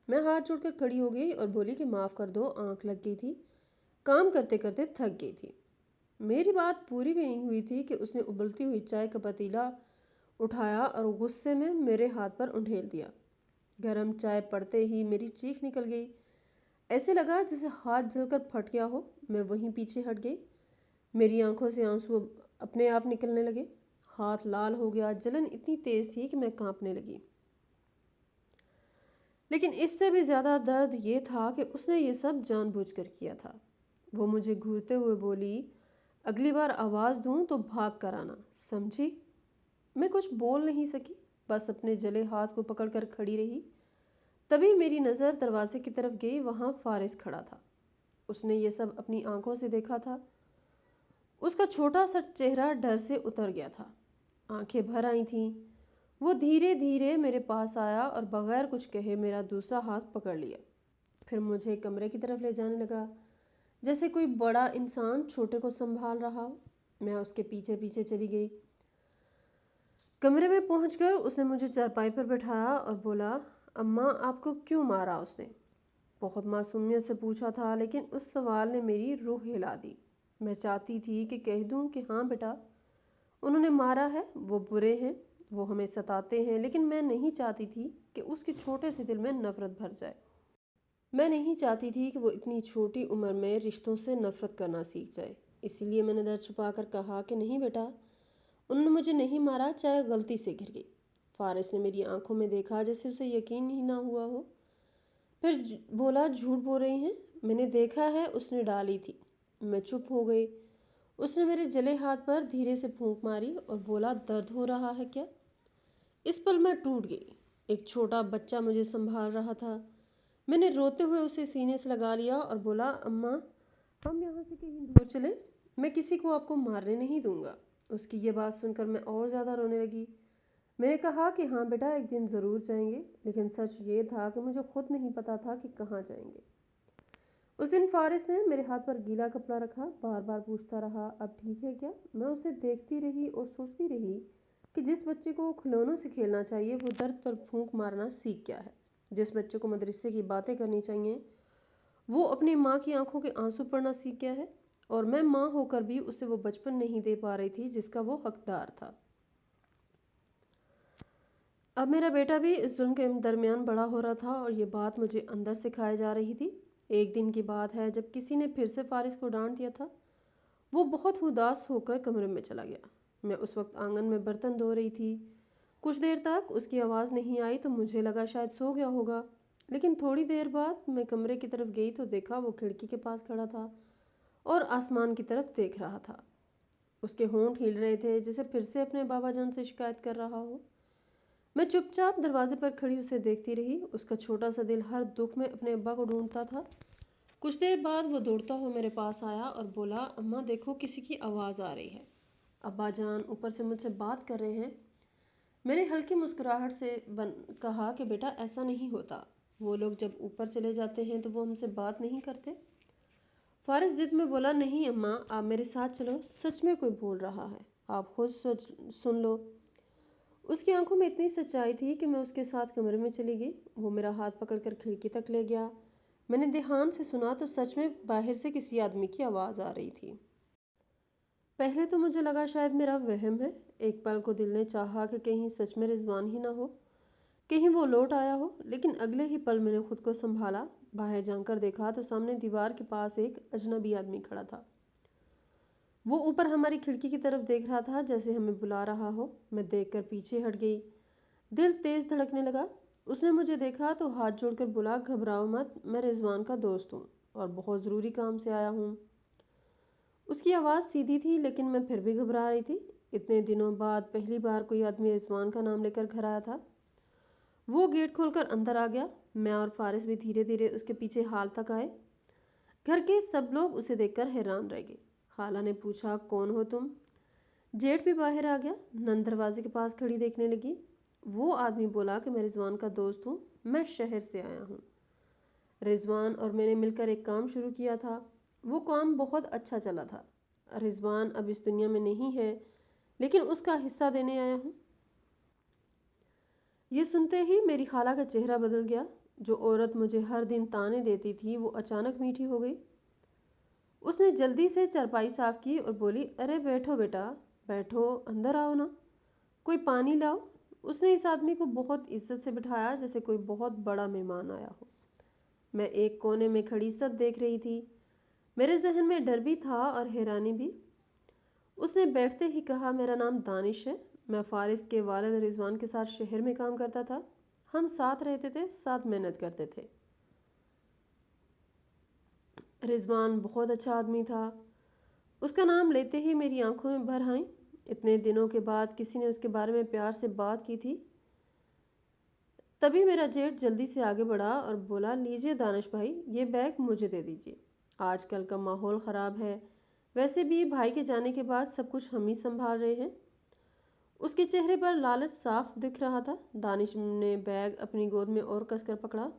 میں ہاتھ جوڑ کر کھڑی ہو گئی اور بولی کہ معاف کر دو، آنکھ لگ گئی تھی، کام کرتے کرتے تھک گئی تھی۔ میری بات پوری بھی نہیں ہوئی تھی کہ اس نے ابلتی ہوئی چائے کا پتیلا اٹھایا اور غصے میں میرے ہاتھ پر انڈھیل دیا۔ گرم چائے پڑتے ہی میری چیخ نکل گئی، ایسے لگا جیسے ہاتھ جل کر پھٹ گیا ہو۔ میں وہیں پیچھے ہٹ گئی، میری آنکھوں سے آنسو اپنے آپ نکلنے لگے، ہاتھ لال ہو گیا، جلن اتنی تیز تھی کہ میں کانپنے لگی۔ لیکن اس سے بھی زیادہ درد یہ تھا کہ اس نے یہ سب جان بوجھ کر کیا تھا۔ وہ مجھے گھورتے ہوئے بولی، اگلی بار آواز دوں تو بھاگ کر آنا، سمجھی؟ میں کچھ بول نہیں سکی، بس اپنے جلے ہاتھ کو پکڑ کر کھڑی رہی۔ تبھی میری نظر دروازے کی طرف گئی، وہاں فارس کھڑا تھا۔ اس نے یہ سب اپنی آنکھوں سے دیکھا تھا۔ اس کا چھوٹا سا چہرہ ڈر سے اتر گیا تھا، آنکھیں بھر آئی تھیں۔ وہ دھیرے دھیرے میرے پاس آیا اور بغیر کچھ کہے میرا دوسرا ہاتھ پکڑ لیا، پھر مجھے کمرے کی طرف لے جانے لگا جیسے کوئی بڑا انسان چھوٹے کو سنبھال رہا ہو۔ میں اس کے پیچھے پیچھے چلی گئی۔ کمرے میں پہنچ کر اس نے مجھے چارپائی پر بٹھایا اور بولا، اماں آپ کو کیوں مارا اس نے؟ بہت معصومیت سے پوچھا تھا، لیکن اس سوال نے میری روح ہلا دی۔ میں چاہتی تھی کہ کہہ دوں کہ ہاں بیٹا انہوں نے مارا ہے، وہ برے ہیں، وہ ہمیں ستاتے ہیں، لیکن میں نہیں چاہتی تھی کہ اس کے چھوٹے سے دل میں نفرت بھر جائے۔ میں نہیں چاہتی تھی کہ وہ اتنی چھوٹی عمر میں رشتوں سے نفرت کرنا سیکھ جائے۔ اسی لیے میں نے درد چھپا کر کہا کہ نہیں بیٹا، انہوں نے مجھے نہیں مارا، چائے غلطی سے گر گئی۔ فارس نے میری آنکھوں میں دیکھا جیسے اسے یقین ہی نہ ہوا ہو، پھر بولا، جھوٹ بول رہی ہیں، میں نے دیکھا ہے اس نے ڈالی تھی۔ میں چپ ہو گئی۔ اس نے میرے جلے ہاتھ پر دھیرے سے پھونک ماری اور بولا درد ہو رہا ہے کیا؟ اس پل میں ٹوٹ گئی۔ ایک چھوٹا بچہ مجھے سنبھال رہا تھا۔ میں نے روتے ہوئے اسے سینے سے لگا لیا اور بولا اماں ہم یہاں سے کہیں دور چلیں، میں کسی کو آپ کو مارنے نہیں دوں گا۔ اس کی یہ بات سن کر میں اور زیادہ رونے لگی۔ میں نے کہا کہ ہاں بیٹا ایک دن ضرور جائیں گے، لیکن سچ یہ تھا کہ مجھے خود نہیں پتا تھا کہ کہاں جائیں گے۔ اس دن فارس نے میرے ہاتھ پر گیلا کپڑا رکھا، بار بار پوچھتا رہا اب ٹھیک ہے کیا؟ میں اسے دیکھتی رہی اور سوچتی رہی کہ جس بچے کو کھلونوں سے کھیلنا چاہیے وہ درد پر پھونک مارنا سیکھ گیا ہے۔ جس بچے کو مدرسے کی باتیں کرنی چاہیے وہ اپنی ماں کی آنکھوں کے آنسو پڑھنا سیکھ گیا ہے، اور میں ماں ہو کر بھی اسے وہ بچپن نہیں دے پا رہی تھی جس کا وہ حقدار تھا۔ اب میرا بیٹا بھی اس ظلم کے درمیان بڑا ہو رہا تھا اور یہ بات مجھے اندر سے کھائے جا رہی تھی۔ ایک دن کی بات ہے جب کسی نے پھر سے فارس کو ڈانٹ دیا تھا۔ وہ بہت اداس ہو کر کمرے میں چلا گیا۔ میں اس وقت آنگن میں برتن دھو رہی تھی۔ کچھ دیر تک اس کی آواز نہیں آئی تو مجھے لگا شاید سو گیا ہوگا، لیکن تھوڑی دیر بعد میں کمرے کی طرف گئی تو دیکھا وہ کھڑکی کے پاس کھڑا تھا اور آسمان کی طرف دیکھ رہا تھا۔ اس کے ہونٹ ہل رہے تھے جیسے پھر سے اپنے بابا جان سے شکایت کر رہا ہو۔ میں چپ چاپ دروازے پر کھڑی اسے دیکھتی رہی۔ اس کا چھوٹا سا دل ہر دکھ میں اپنے ابا کو ڈھونڈتا تھا۔ کچھ دیر بعد وہ دوڑتا ہوا میرے پاس آیا اور بولا اماں دیکھو کسی کی آواز آ رہی ہے، ابا جان اوپر سے مجھ سے بات کر رہے ہیں۔ میں نے ہلکی مسکراہٹ سے کہا کہ بیٹا ایسا نہیں ہوتا، وہ لوگ جب اوپر چلے جاتے ہیں تو وہ ہم سے بات نہیں کرتے۔ فارس ضد میں بولا نہیں اماں آپ میرے ساتھ چلو، سچ میں کوئی بول رہا ہے، آپ خود سن لو۔ اس کی آنکھوں میں اتنی سچائی تھی کہ میں اس کے ساتھ کمرے میں چلی گئی۔ وہ میرا ہاتھ پکڑ کر کھڑکی تک لے گیا۔ میں نے دھیان سے سنا تو سچ میں باہر سے کسی آدمی کی آواز آ رہی تھی۔ پہلے تو مجھے لگا شاید میرا وہم ہے۔ ایک پل کو دل نے چاہا کہ کہیں سچ میں رضوان ہی نہ ہو، کہیں وہ لوٹ آیا ہو، لیکن اگلے ہی پل میں نے خود کو سنبھالا۔ باہر جا کر دیکھا تو سامنے دیوار کے پاس ایک اجنبی آدمی کھڑا تھا۔ وہ اوپر ہماری کھڑکی کی طرف دیکھ رہا تھا جیسے ہمیں بلا رہا ہو۔ میں دیکھ کر پیچھے ہٹ گئی۔ دل تیز دھڑکنے لگا۔ اس نے مجھے دیکھا تو ہاتھ جوڑ کر بولا گھبراؤ مت، میں رضوان کا دوست ہوں اور بہت ضروری کام سے آیا ہوں۔ اس کی آواز سیدھی تھی لیکن میں پھر بھی گھبرا رہی تھی۔ اتنے دنوں بعد پہلی بار کوئی آدمی رضوان کا نام لے کر گھر آیا تھا۔ وہ گیٹ کھول کر اندر آ گیا۔ میں اور فارس بھی دھیرے دھیرے اس کے پیچھے حال تک آئے۔ گھر کے سب لوگ اسے دیکھ کر حیران رہ گئے۔ خالہ نے پوچھا کون ہو تم؟ جیٹ بھی باہر آ گیا۔ نند دروازے کے پاس کھڑی دیکھنے لگی۔ وہ آدمی بولا کہ میں رضوان کا دوست ہوں، میں شہر سے آیا ہوں۔ رضوان اور میں نے مل کر ایک کام شروع کیا تھا، وہ کام بہت اچھا چلا تھا۔ رضوان اب اس دنیا میں نہیں ہے، لیکن اس کا حصہ دینے آیا ہوں۔ یہ سنتے ہی میری خالہ کا چہرہ بدل گیا۔ جو عورت مجھے ہر دن طعنے دیتی تھی وہ اچانک میٹھی ہو گئی۔ اس نے جلدی سے چارپائی صاف کی اور بولی ارے بیٹھو بیٹا بیٹھو، اندر آؤ نا، کوئی پانی لاؤ۔ اس نے اس آدمی کو بہت عزت سے بٹھایا جیسے کوئی بہت بڑا مہمان آیا ہو۔ میں ایک کونے میں کھڑی سب دیکھ رہی تھی۔ میرے ذہن میں ڈر بھی تھا اور حیرانی بھی۔ اس نے بیٹھتے ہی کہا میرا نام دانش ہے، میں فارس کے والد رضوان کے ساتھ شہر میں کام کرتا تھا، ہم ساتھ رہتے تھے، ساتھ محنت کرتے تھے۔ رضوان بہت اچھا آدمی تھا۔ اس کا نام لیتے ہی میری آنکھوں میں بھر آئیں۔ اتنے دنوں کے بعد کسی نے اس کے بارے میں پیار سے بات کی تھی۔ تبھی میرا جیٹ جلدی سے آگے بڑھا اور بولا لیجئے دانش بھائی، یہ بیگ مجھے دے دیجئے، آج کل کا ماحول خراب ہے، ویسے بھی بھائی کے جانے کے بعد سب کچھ ہم ہی سنبھال رہے ہیں۔ اس کے چہرے پر لالچ صاف دکھ رہا تھا۔ دانش نے بیگ اپنی گود میں اور کس کر پکڑا،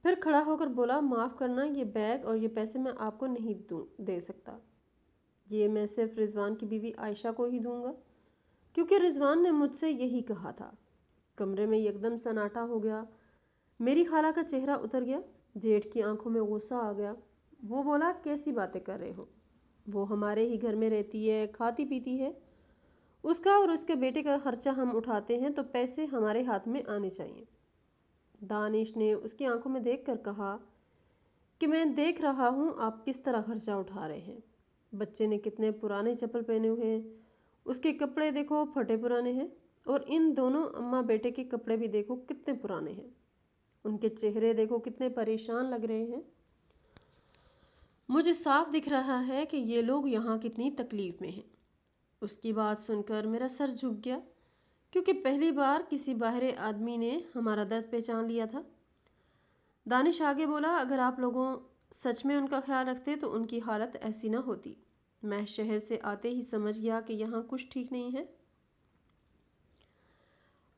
پھر کھڑا ہو کر بولا معاف کرنا، یہ بیگ اور یہ پیسے میں آپ کو نہیں دے سکتا، یہ میں صرف رضوان کی بیوی عائشہ کو ہی دوں گا، کیونکہ رضوان نے مجھ سے یہی کہا تھا۔ کمرے میں یکدم سناٹا ہو گیا۔ میری خالہ کا چہرہ اتر گیا۔ جیٹھ کی آنکھوں میں غصہ آ گیا۔ وہ بولا کیسی باتیں کر رہے ہو، وہ ہمارے ہی گھر میں رہتی ہے، کھاتی پیتی ہے، اس کا اور اس کے بیٹے کا خرچہ ہم اٹھاتے ہیں تو پیسے ہمارے ہاتھ میں آنے چاہیے۔ دانش نے اس کی آنکھوں میں دیکھ کر کہا کہ میں دیکھ رہا ہوں آپ کس طرح خرچہ اٹھا رہے ہیں، بچے نے کتنے پرانے چپل پہنے ہوئے ہیں، اس کے کپڑے دیکھو پھٹے پرانے ہیں، اور ان دونوں اماں بیٹے کے کپڑے بھی دیکھو کتنے پرانے ہیں، ان کے چہرے دیکھو کتنے پریشان لگ رہے ہیں۔ مجھے صاف دکھ رہا ہے کہ یہ لوگ یہاں کتنی تکلیف میں ہیں۔ اس کی بات سن کر میرا سر جھک گیا، کیونکہ پہلی بار کسی باہری آدمی نے ہمارا درد پہچان لیا تھا۔ دانش آگے بولا، اگر آپ لوگوں سچ میں ان کا خیال رکھتے تو ان کی حالت ایسی نہ ہوتی۔ میں شہر سے آتے ہی سمجھ گیا کہ یہاں کچھ ٹھیک نہیں ہے۔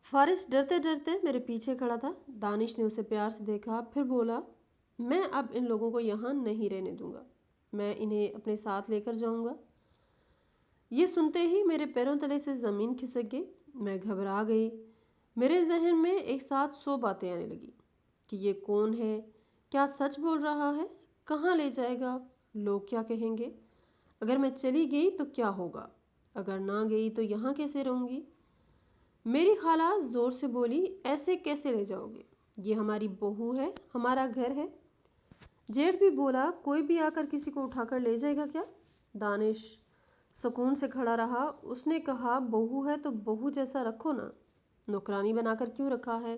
فارس ڈرتے ڈرتے میرے پیچھے کھڑا تھا۔ دانش نے اسے پیار سے دیکھا، پھر بولا، میں اب ان لوگوں کو یہاں نہیں رہنے دوں گا، میں انہیں اپنے ساتھ لے کر جاؤں گا۔ یہ سنتے ہی میرے پیروں تلے سے زمین کھسک گئی، میں گھبرا گئی۔ میرے ذہن میں ایک ساتھ 100 باتیں آنے لگی کہ یہ کون ہے، کیا سچ بول رہا ہے، کہاں لے جائے گا، لوگ کیا کہیں گے، اگر میں چلی گئی تو کیا ہوگا، اگر نہ گئی تو یہاں کیسے رہوں گی۔ میری خالہ زور سے بولی، ایسے کیسے لے جاؤ گے، یہ ہماری بہو ہے، ہمارا گھر ہے۔ جیٹھ بھی بولا، کوئی بھی آ کر کسی کو اٹھا کر لے جائے گا کیا۔ دانش سکون سے کھڑا رہا۔ اس نے کہا، بہو ہے تو بہو جیسا رکھو نا، نوکرانی بنا کر کیوں رکھا ہے،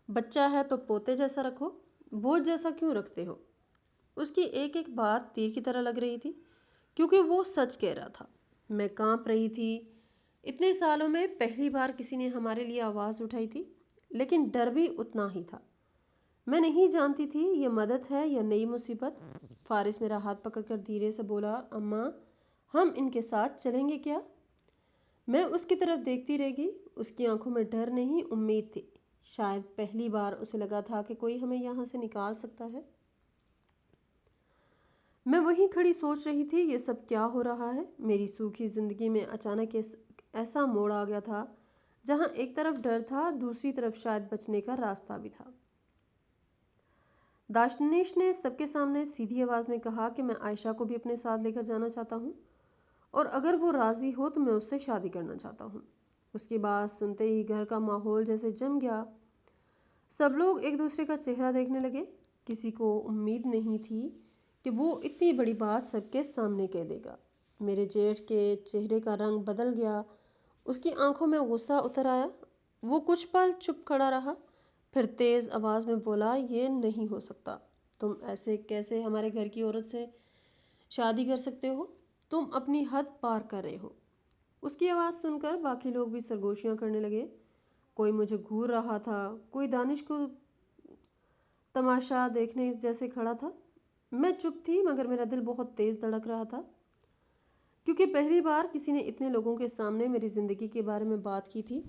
بچہ ہے تو پوتے جیسا رکھو، بوجھ جیسا کیوں رکھتے ہو۔ اس کی ایک ایک بات تیر کی طرح لگ رہی تھی، کیونکہ وہ سچ کہہ رہا تھا۔ میں کانپ رہی تھی۔ اتنے سالوں میں پہلی بار کسی نے ہمارے لیے آواز اٹھائی تھی، لیکن ڈر بھی اتنا ہی تھا۔ میں نہیں جانتی تھی یہ مدد ہے یا نئی مصیبت۔ فارس میرا ہاتھ پکڑ کر دھیرے سے بولا، اماں ہم ان کے ساتھ چلیں گے کیا۔ میں اس کی طرف دیکھتی رہ گئی۔ اس کی آنکھوں میں ڈر نہیں، امید تھی۔ شاید پہلی بار اسے لگا تھا کہ کوئی ہمیں یہاں سے نکال سکتا ہے۔ میں وہیں کھڑی سوچ رہی تھی، یہ سب کیا ہو رہا ہے۔ میری سوکھی زندگی میں اچانک ایسا موڑ آ گیا تھا، جہاں ایک طرف ڈر تھا، دوسری طرف شاید بچنے کا راستہ بھی تھا۔ دانش نے سب کے سامنے سیدھی آواز میں کہا کہ میں عائشہ کو بھی اپنے ساتھ لے کر جانا چاہتا ہوں، اور اگر وہ راضی ہو تو میں اس سے شادی کرنا چاہتا ہوں۔ اس کی بات سنتے ہی گھر کا ماحول جیسے جم گیا۔ سب لوگ ایک دوسرے کا چہرہ دیکھنے لگے۔ کسی کو امید نہیں تھی کہ وہ اتنی بڑی بات سب کے سامنے کہہ دے گا۔ میرے جیٹھ کے چہرے کا رنگ بدل گیا، اس کی آنکھوں میں غصہ اتر آیا۔ وہ کچھ پل چپ کھڑا رہا، پھر تیز آواز میں بولا، یہ نہیں ہو سکتا، تم ایسے کیسے ہمارے گھر کی عورت سے شادی کر سکتے ہو، تم اپنی حد پار کر رہے ہو۔ اس کی آواز سن کر باقی لوگ بھی سرگوشیاں کرنے لگے۔ کوئی مجھے گھور رہا تھا، کوئی دانش کو تماشا دیکھنے جیسے کھڑا تھا۔ میں چپ تھی، مگر میرا دل بہت تیز دھڑک رہا تھا، کیونکہ پہلی بار کسی نے اتنے لوگوں کے سامنے میری زندگی کے بارے میں بات کی تھی،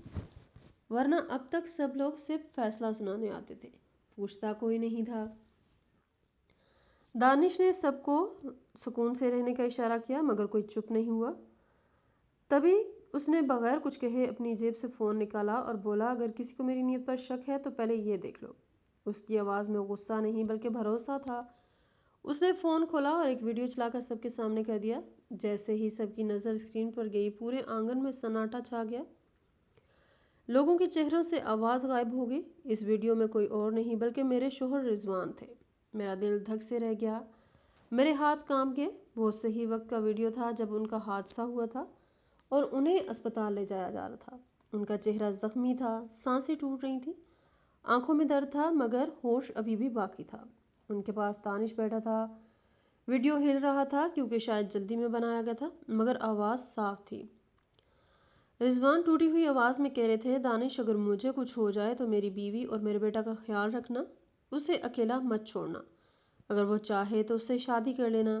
ورنہ اب تک سب لوگ صرف فیصلہ سنانے آتے تھے، پوچھتا کوئی نہیں تھا۔ دانش نے سب کو سکون سے رہنے کا اشارہ کیا، مگر کوئی چپ نہیں ہوا۔ تبھی اس نے بغیر کچھ کہے اپنی جیب سے فون نکالا اور بولا، اگر کسی کو میری نیت پر شک ہے تو پہلے یہ دیکھ لو۔ اس کی آواز میں غصہ نہیں بلکہ بھروسہ تھا۔ اس نے فون کھولا اور ایک ویڈیو چلا کر سب کے سامنے کر دیا۔ جیسے ہی سب کی نظر اسکرین پر گئی، پورے آنگن میں سناٹا چھا گیا۔ لوگوں کے چہروں سے آواز غائب ہو گئی۔ اس ویڈیو میں کوئی اور نہیں بلکہ میرے شوہر رضوان تھے۔ میرا دل دھک سے رہ گیا، میرے ہاتھ کانپ گئے۔ وہ صحیح وقت کا ویڈیو تھا جب ان کا حادثہ ہوا تھا اور انہیں اسپتال لے جایا جا رہا تھا۔ ان کا چہرہ زخمی تھا، سانسیں ٹوٹ رہی تھیں، آنکھوں میں درد تھا، مگر ہوش ابھی بھی باقی تھا۔ ان کے پاس دانش بیٹھا تھا۔ ویڈیو ہل رہا تھا کیونکہ شاید جلدی میں بنایا گیا تھا، مگر آواز صاف تھی۔ رضوان ٹوٹی ہوئی آواز میں کہہ رہے تھے، دانش اگر مجھے کچھ ہو جائے تو میری بیوی اور میرے بیٹا کا خیال رکھنا، اسے اکیلا مت چھوڑنا، اگر وہ چاہے تو اس سے شادی کر لینا،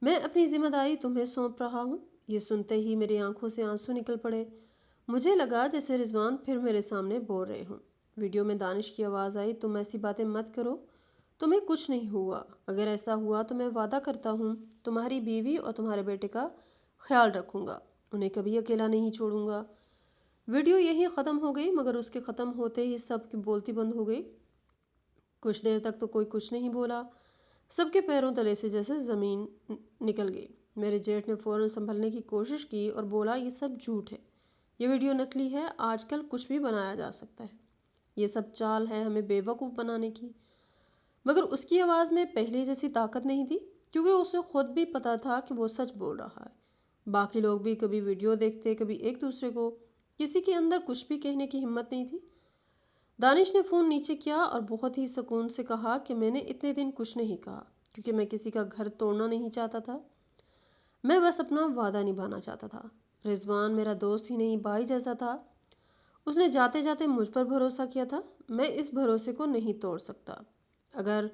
میں اپنی ذمہ داری تمہیں سونپ رہا ہوں۔ یہ سنتے ہی میری آنکھوں سے آنسو نکل پڑے۔ مجھے لگا جیسے رضوان پھر میرے سامنے بول رہے ہوں۔ ویڈیو میں دانش کی آواز آئی، تم ایسی باتیں مت کرو، تمہیں کچھ نہیں ہوا، اگر ایسا ہوا تو میں وعدہ کرتا ہوں تمہاری بیوی اور تمہارے بیٹے کا خیال رکھوں گا، انہیں کبھی اکیلا نہیں چھوڑوں گا۔ ویڈیو یہیں ختم ہو گئی، مگر اس کے ختم ہوتے ہی سب کی بولتی بند ہو گئی۔ کچھ دیر تک تو کوئی کچھ نہیں بولا، سب کے پیروں تلے سے جیسے زمین نکل گئی۔ میرے جیٹھ نے فوراً سنبھلنے کی کوشش کی اور بولا، یہ سب جھوٹ ہے، یہ ویڈیو نکلی ہے، آج کل کچھ بھی بنایا جا سکتا ہے، یہ سب چال ہے ہمیں بے وقوف بنانے کی۔ مگر اس کی آواز میں پہلے جیسی طاقت نہیں تھی، کیونکہ اسے خود بھی پتا تھا کہ وہ سچ بول رہا ہے۔ باقی لوگ بھی کبھی ویڈیو دیکھتے، کبھی ایک دوسرے کو، کسی کے اندر کچھ بھی کہنے کی ہمت نہیں تھی۔ دانش نے فون نیچے کیا اور بہت ہی سکون سے کہا کہ میں نے اتنے دن کچھ نہیں کہا، کیونکہ میں کسی کا گھر توڑنا نہیں چاہتا تھا، میں بس اپنا وعدہ نبھانا چاہتا تھا۔ رضوان میرا دوست ہی نہیں بھائی جیسا تھا، اس نے جاتے جاتے مجھ پر بھروسہ کیا تھا، میں اس بھروسے کو نہیں توڑ سکتا۔ اگر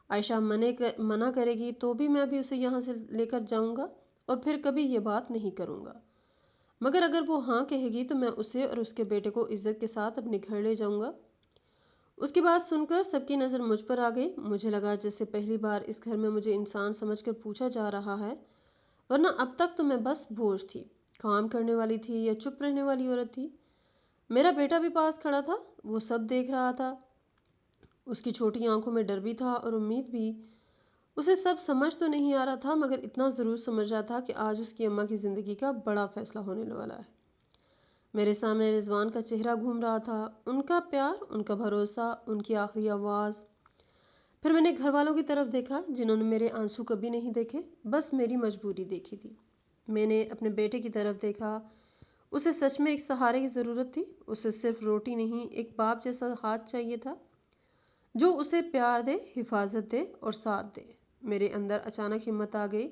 عائشہ منع کرے گی تو بھی میں بھی اسے یہاں سے لے کر جاؤں گا اور پھر کبھی یہ بات نہیں کروں گا، مگر اگر وہ ہاں کہے گی تو میں اسے اور اس کے بیٹے کو عزت کے ساتھ اپنے گھر لے جاؤں گا۔ اس کی بات سن کر سب کی نظر مجھ پر آ گئی۔ مجھے لگا جیسے پہلی بار اس گھر میں مجھے انسان سمجھ کر پوچھا جا رہا ہے، ورنہ اب تک تو میں بس بوجھ تھی، کام کرنے والی تھی یا چپ رہنے والی عورت تھی۔ میرا بیٹا بھی پاس کھڑا تھا، وہ سب دیکھ رہا تھا۔ اس کی چھوٹی آنکھوں میں ڈر بھی تھا اور امید بھی۔ اسے سب سمجھ تو نہیں آ رہا تھا، مگر اتنا ضرور سمجھ رہا تھا کہ آج اس کی اماں کی زندگی کا بڑا فیصلہ ہونے والا ہے۔ میرے سامنے رضوان کا چہرہ گھوم رہا تھا، ان کا پیار، ان کا بھروسہ، ان کی آخری آواز۔ پھر میں نے گھر والوں کی طرف دیکھا جنہوں نے میرے آنسو کبھی نہیں دیکھے، بس میری مجبوری دیکھی تھی۔ میں نے اپنے بیٹے کی طرف دیکھا، اسے سچ میں ایک سہارے کی ضرورت تھی۔ اسے صرف روٹی نہیں، ایک باپ جیسا ہاتھ چاہیے تھا جو اسے پیار دے، حفاظت دے اور ساتھ دے۔ میرے اندر اچانک ہمت آ گئی۔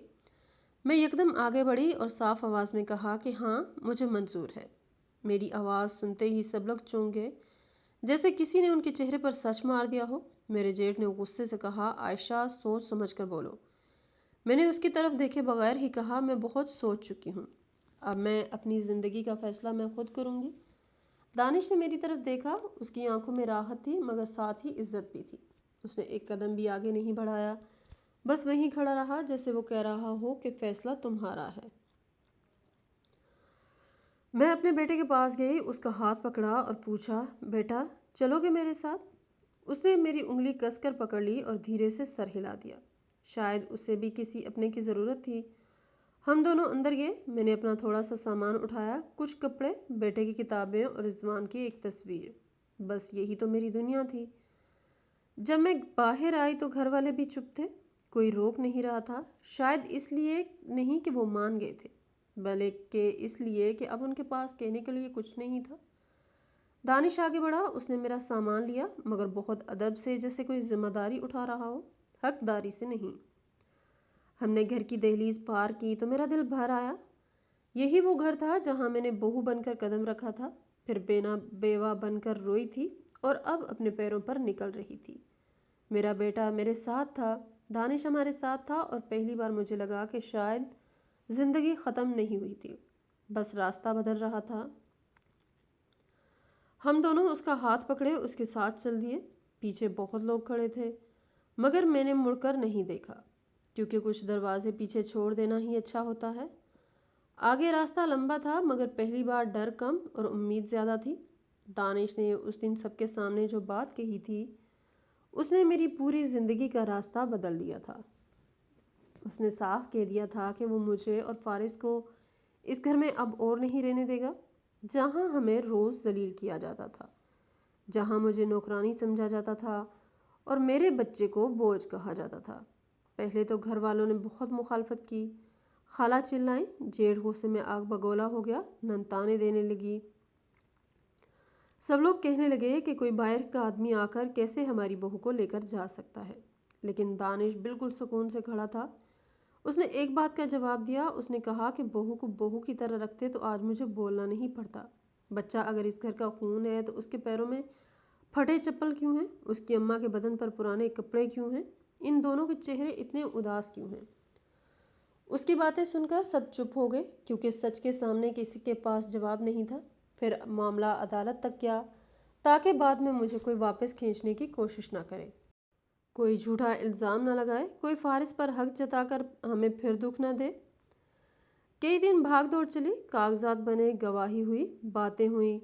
میں یکدم آگے بڑھی اور صاف آواز میں کہا کہ ہاں، مجھے منظور ہے۔ میری آواز سنتے ہی سب لوگ چونک گئے، جیسے کسی نے ان کے چہرے پر سچ مار دیا ہو۔ میرے جیٹھ نے غصے سے کہا، عائشہ سوچ سمجھ کر بولو۔ میں نے اس کی طرف دیکھے بغیر ہی کہا، میں بہت سوچ چکی ہوں، اب میں اپنی زندگی کا فیصلہ میں خود کروں گی۔ دانش نے میری طرف دیکھا، اس کی آنکھوں میں راحت تھی مگر ساتھ ہی عزت بھی تھی۔ اس نے ایک قدم بھی آگے نہیں بڑھایا، بس وہیں کھڑا رہا جیسے وہ کہہ رہا ہو کہ فیصلہ تمہارا ہے۔ میں اپنے بیٹے کے پاس گئی، اس کا ہاتھ پکڑا اور پوچھا، بیٹا چلو گے میرے ساتھ؟ اس نے میری انگلی کس کر پکڑ لی اور دھیرے سے سر ہلا دیا، شاید اسے بھی کسی اپنے کی ضرورت تھی۔ ہم دونوں اندر گئے، میں نے اپنا تھوڑا سا سامان اٹھایا، کچھ کپڑے، بیٹے کی کتابیں اور رضوان کی ایک تصویر، بس یہی تو میری دنیا تھی۔ جب میں باہر آئی تو گھر والے بھی چپ تھے، کوئی روک نہیں رہا تھا، شاید اس لیے نہیں کہ وہ مان گئے تھے، بلکہ اس لیے کہ اب ان کے پاس کہنے کے لیے کچھ نہیں تھا۔ دانش آگے بڑھا، اس نے میرا سامان لیا مگر بہت ادب سے، جیسے کوئی ذمہ داری اٹھا رہا ہو، حقداری سے نہیں۔ ہم نے گھر کی دہلیز پار کی تو میرا دل بھر آیا۔ یہی وہ گھر تھا جہاں میں نے بہو بن کر قدم رکھا تھا، پھر بیوہ بن کر روئی تھی اور اب اپنے پیروں پر نکل رہی تھی۔ میرا بیٹا میرے ساتھ تھا، دانش ہمارے ساتھ تھا، اور پہلی بار مجھے لگا کہ شاید زندگی ختم نہیں ہوئی تھی، بس راستہ بدل رہا تھا۔ ہم دونوں اس کا ہاتھ پکڑے اس کے ساتھ چل دیے۔ پیچھے بہت لوگ کھڑے تھے مگر میں نے مڑ کر نہیں دیکھا، کیونکہ کچھ دروازے پیچھے چھوڑ دینا ہی اچھا ہوتا ہے۔ آگے راستہ لمبا تھا مگر پہلی بار ڈر کم اور امید زیادہ تھی۔ دانش نے اس دن سب کے سامنے جو بات کہی تھی، اس نے میری پوری زندگی کا راستہ بدل دیا تھا۔ اس نے صاف کہہ دیا تھا کہ وہ مجھے اور فارس کو اس گھر میں اب اور نہیں رہنے دے گا، جہاں ہمیں روز ذلیل کیا جاتا تھا، جہاں مجھے نوکرانی سمجھا جاتا تھا اور میرے بچے کو بوجھ کہا جاتا تھا۔ پہلے تو گھر والوں نے بہت مخالفت کی، خالہ چلائیں، جیٹھ غصے میں آگ بگولا ہو گیا، نن تانے دینے لگی۔ سب لوگ کہنے لگے کہ کوئی باہر کا آدمی آ کر کیسے ہماری بہو کو لے کر جا سکتا ہے، لیکن دانش بالکل سکون سے کھڑا تھا۔ اس نے ایک بات کا جواب دیا، اس نے کہا کہ بہو کو بہو کی طرح رکھتے تو آج مجھے بولنا نہیں پڑتا۔ بچہ اگر اس گھر کا خون ہے تو اس کے پیروں میں پھٹے چپل کیوں ہیں؟ اس کی اماں کے بدن پر پرانے کپڑے کیوں ہیں؟ ان دونوں کے چہرے اتنے اداس کیوں ہیں؟ اس کی باتیں سن کر سب چپ ہو گئے، کیونکہ سچ کے سامنے کسی کے پاس جواب نہیں تھا۔ پھر معاملہ عدالت تک گیا، تاکہ بعد میں مجھے کوئی واپس کھینچنے کی کوشش نہ کرے، کوئی جھوٹا الزام نہ لگائے، کوئی فارس پر حق جتا کر ہمیں پھر دکھ نہ دے۔ کئی دن بھاگ دوڑ چلی، کاغذات بنے، گواہی ہوئی، باتیں ہوئیں۔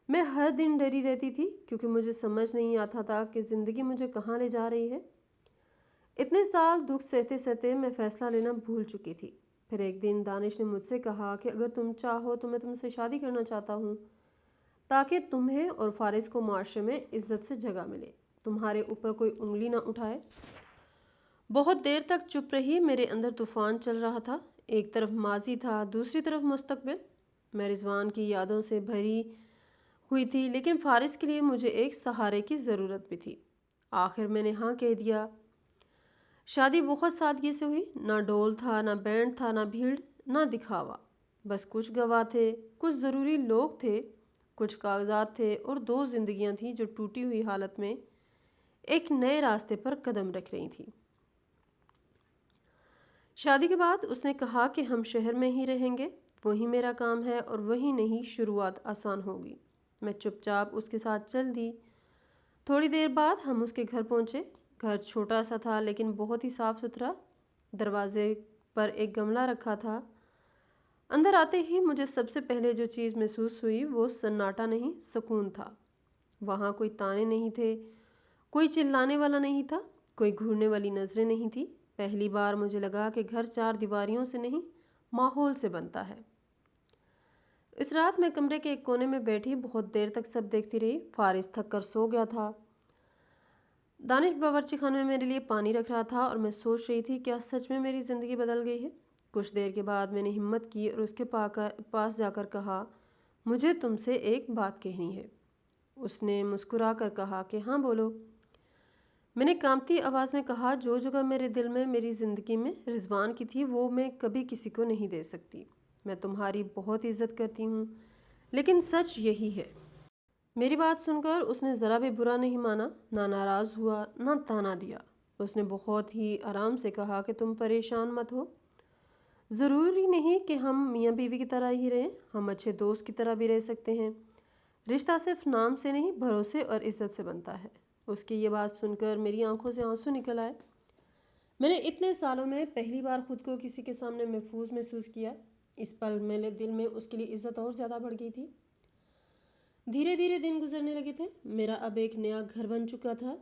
میں ہر دن ڈری رہتی تھی، کیونکہ مجھے سمجھ نہیں آتا تھا کہ زندگی مجھے کہاں لے جا رہی ہے۔ اتنے سال دکھ سہتے سہتے میں فیصلہ لینا بھول چکی تھی۔ پھر ایک دن دانش نے مجھ سے کہا کہ اگر تم چاہو تو میں تم سے شادی کرنا چاہتا ہوں، تاکہ تمہیں اور فارس کو معاشرے میں عزت سے جگہ ملے، تمہارے اوپر کوئی انگلی نہ اٹھائے۔ بہت دیر تک چپ رہی، میرے اندر طوفان چل رہا تھا، ایک طرف ماضی تھا، دوسری طرف مستقبل۔ میں رضوان کی یادوں سے بھری ہوئی تھی، لیکن فارس کے لیے مجھے ایک سہارے کی ضرورت بھی تھی۔ آخر میں نے ہاں کہہ دیا۔ شادی بہت سادگی سے ہوئی، نہ ڈول تھا، نہ بینڈ تھا، نہ بھیڑ، نہ دکھاوا، بس کچھ گواہ تھے، کچھ ضروری لوگ تھے، کچھ کاغذات تھے اور 2 زندگیاں تھیں جو ٹوٹی ہوئی حالت میں ایک نئے راستے پر قدم رکھ رہی تھیں۔ شادی کے بعد اس نے کہا کہ ہم شہر میں ہی رہیں گے، وہی میرا کام ہے اور وہی نہیں شروعات آسان ہوگی۔ میں چپ چاپ اس کے ساتھ چل دی۔ تھوڑی دیر بعد ہم اس کے گھر پہنچے۔ گھر چھوٹا سا تھا لیکن بہت ہی صاف ستھرا۔ دروازے پر ایک گملہ رکھا تھا۔ اندر آتے ہی مجھے سب سے پہلے جو چیز محسوس ہوئی وہ سناٹا نہیں، سکون تھا۔ وہاں کوئی تانے نہیں تھے، کوئی چلانے والا نہیں تھا، کوئی گھورنے والی نظریں نہیں تھی۔ پہلی بار مجھے لگا کہ گھر 4 دیواریوں سے نہیں، ماحول سے بنتا ہے۔ اس رات میں کمرے کے ایک کونے میں بیٹھی بہت دیر تک سب دیکھتی رہی۔ فارس تھک کر سو گیا تھا۔ دانش باورچی خانے میں میرے لیے پانی رکھ رہا تھا اور میں سوچ رہی تھی کیا سچ میں میری زندگی بدل گئی ہے۔ کچھ دیر کے بعد میں نے ہمت کی اور اس کے پاس جا کر کہا، مجھے تم سے ایک بات کہنی ہے۔ اس نے مسکرا کر کہا کہ ہاں بولو۔ میں نے کانپتی آواز میں کہا، جو جگہ میرے دل میں میری زندگی میں رضوان کی تھی وہ میں کبھی کسی کو نہیں دے سکتی۔ میں تمہاری بہت عزت کرتی ہوں لیکن سچ یہی ہے۔ میری بات سن کر اس نے ذرا بھی برا نہیں مانا، نہ ناراض ہوا، نہ تانا دیا۔ اس نے بہت ہی آرام سے کہا کہ تم پریشان مت ہو، ضروری نہیں کہ ہم میاں بیوی کی طرح ہی رہیں، ہم اچھے دوست کی طرح بھی رہ سکتے ہیں۔ رشتہ صرف نام سے نہیں، بھروسے اور عزت سے بنتا ہے۔ اس کی یہ بات سن کر میری آنکھوں سے آنسو نکل آئے۔ میں نے اتنے سالوں میں پہلی بار خود کو کسی کے سامنے محفوظ محسوس کیا۔ اس پل میرے دل میں اس کے لیے عزت اور زیادہ بڑھ گئی تھی۔ دھیرے دھیرے دن گزرنے لگے تھے۔ میرا اب ایک نیا گھر بن چکا تھا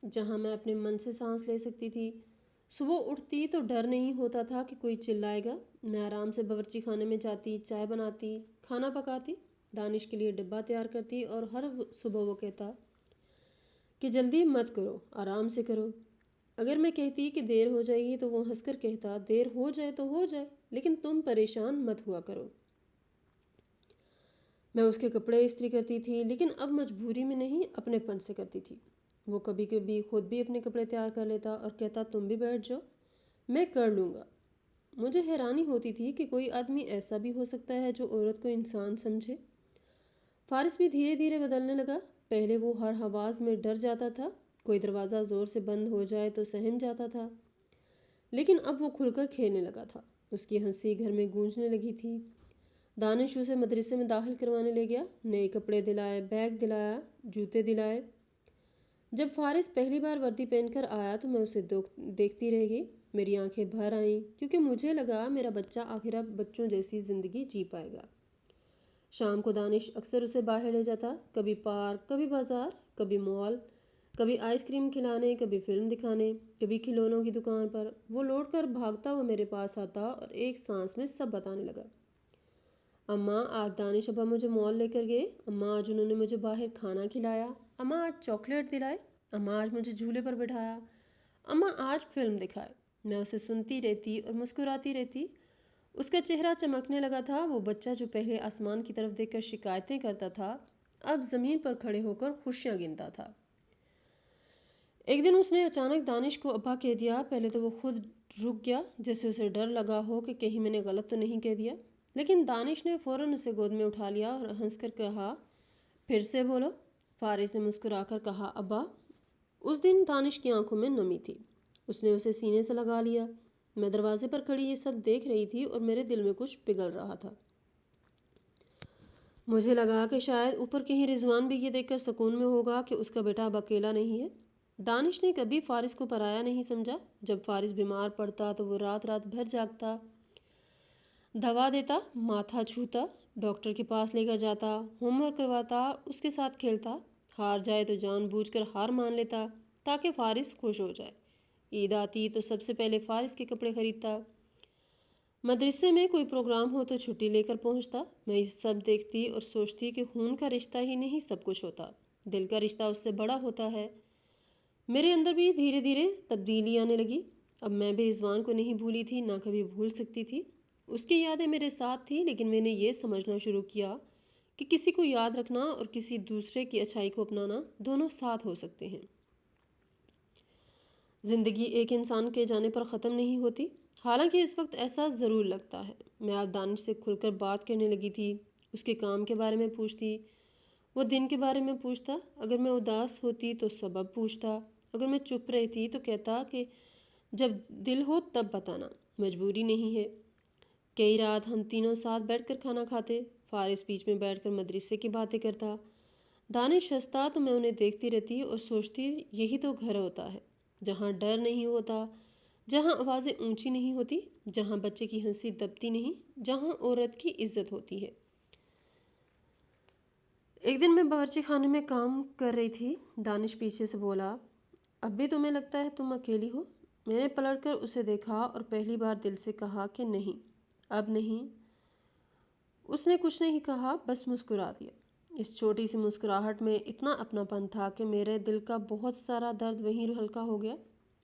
جہاں میں اپنے من سے سانس لے سکتی تھی۔ صبح اٹھتی تو ڈر نہیں ہوتا تھا کہ کوئی چلائے گا۔ میں آرام سے باورچی خانے میں جاتی، چائے بناتی، کھانا پکاتی، دانش کے لیے ڈبہ تیار کرتی اور ہر صبح وہ کہتا کہ جلدی مت کرو، آرام سے کرو۔ اگر میں کہتی کہ دیر ہو جائے گی تو وہ ہنس کر کہتا، دیر ہو جائے تو ہو جائے لیکن تم پریشان مت ہوا کرو۔ میں اس کے کپڑے استری کرتی تھی لیکن اب مجبوری میں نہیں، اپنے پن سے کرتی تھی۔ وہ کبھی کبھی خود بھی اپنے کپڑے تیار کر لیتا اور کہتا تم بھی بیٹھ جاؤ، میں کر لوں گا۔ مجھے حیرانی ہوتی تھی کہ کوئی آدمی ایسا بھی ہو سکتا ہے جو عورت کو انسان سمجھے۔ فارس بھی دھیرے دھیرے بدلنے لگا۔ پہلے وہ ہر آواز میں ڈر جاتا تھا، کوئی دروازہ زور سے بند ہو جائے تو سہم جاتا تھا، لیکن اب وہ کھل کر کھیلنے لگا تھا۔ اس کی ہنسی گھر میں گونجنے لگی تھی۔ دانش اسے مدرسے میں داخل کروانے لے گیا، نئے کپڑے دلائے، بیگ دلایا، جوتے دلائے۔ جب فارس پہلی بار وردی پہن کر آیا تو میں اسے دیکھتی رہ گئی۔ میری آنکھیں بھر آئیں کیونکہ مجھے لگا میرا بچہ آخر اب بچوں جیسی زندگی جی پائے گا۔ شام کو دانش اکثر اسے باہر لے جاتا، کبھی پارک، کبھی بازار، کبھی مال، کبھی آئس کریم کھلانے، کبھی فلم دکھانے، کبھی کھلونوں کی دکان پر۔ وہ لوٹ کر بھاگتا وہ میرے پاس آتا اور ایک سانس میں سب بتانے لگا۔ اماں آج دانش ابا مجھے مال لے کر گئے، اماں آج انہوں نے مجھے باہر کھانا کھلایا، اماں آج چاکلیٹ دلائے، اماں آج مجھے جھولے پر بٹھایا، اماں آج فلم دکھائے۔ میں اسے سنتی رہتی اور مسکراتی رہتی۔ اس کا چہرہ چمکنے لگا تھا۔ وہ بچہ جو پہلے آسمان کی طرف دیکھ کر شکایتیں کرتا تھا اب زمین پر کھڑے ہو کر خوشیاں گنتا تھا۔ ایک دن اس نے اچانک دانش کو ابا کہہ دیا۔ پہلے تو وہ خود رک گیا جیسے اسے ڈر لگا ہو کہ کہیں میں نے غلط تو نہیں کہہ دیا، لیکن دانش نے فوراً اسے گود میں اٹھا لیا اور ہنس کر کہا، پھر سے بولو۔ فارس نے مسکرا کر کہا، ابا۔ اس دن دانش کی آنکھوں میں نمی تھی۔ اس نے اسے سینے سے لگا لیا۔ میں دروازے پر کھڑی یہ سب دیکھ رہی تھی اور میرے دل میں کچھ پگھل رہا تھا۔ مجھے لگا کہ شاید اوپر کہیں رضوان بھی یہ دیکھ کر سکون میں ہوگا کہ اس کا بیٹا اب اکیلا نہیں ہے۔ دانش نے کبھی فارس کو پرایا نہیں سمجھا۔ جب فارس بیمار پڑتا تو وہ رات رات بھر جاگتا، دوا دیتا، ماتھا چھوتا، ڈاکٹر کے پاس لے کر جاتا، ہوم ورک کرواتا، اس کے ساتھ کھیلتا، ہار جائے تو جان بوجھ کر ہار مان لیتا تاکہ فارس خوش ہو جائے۔ عید آتی تو سب سے پہلے فارس کے کپڑے خریدتا، مدرسے میں کوئی پروگرام ہو تو چھٹی لے کر پہنچتا۔ میں یہ سب دیکھتی اور سوچتی کہ خون کا رشتہ ہی نہیں سب کچھ ہوتا، دل کا رشتہ اس سے بڑا ہوتا ہے۔ میرے اندر بھی دھیرے دھیرے تبدیلی آنے لگی۔ اب میں بھی رضوان کو نہیں بھولی تھی، نہ کبھی بھول سکتی تھی۔ اس کی یادیں میرے ساتھ تھیں، لیکن میں نے یہ سمجھنا شروع کیا کہ کسی کو یاد رکھنا اور کسی دوسرے کی اچھائی کو اپنانا دونوں ساتھ ہو سکتے ہیں۔ زندگی ایک انسان کے جانے پر ختم نہیں ہوتی، حالانکہ اس وقت ایسا ضرور لگتا ہے۔ میں اب دانش سے کھل کر بات کرنے لگی تھی، اس کے کام کے بارے میں پوچھتی، وہ دن کے بارے میں پوچھتا، اگر میں اداس ہوتی تو سبب پوچھتا، اگر میں چپ رہتی تو کہتا کہ جب دل ہو تب بتانا، مجبوری نہیں ہے۔ کئی رات ہم تینوں ساتھ بیٹھ کر کھانا کھاتے، فارس بیچ میں بیٹھ کر مدرسے کی باتیں کرتا، دانش ہنستا تو میں انہیں دیکھتی رہتی اور سوچتی یہی تو گھر ہوتا ہے، جہاں ڈر نہیں ہوتا، جہاں آوازیں اونچی نہیں ہوتی، جہاں بچے کی ہنسی دبتی نہیں، جہاں عورت کی عزت ہوتی ہے۔ ایک دن میں باورچی خانے میں کام کر رہی تھی، دانش پیچھے سے بولا، اب بھی تمہیں لگتا ہے تم اکیلی ہو؟ میں نے پلٹ کر اسے دیکھا اور پہلی بار دل سے کہا کہ نہیں، اب نہیں۔ اس نے کچھ نہیں کہا، بس مسکرا دیا۔ اس چھوٹی سی مسکراہٹ میں اتنا اپناپن تھا کہ میرے دل کا بہت سارا درد وہیں ہلکا ہو گیا۔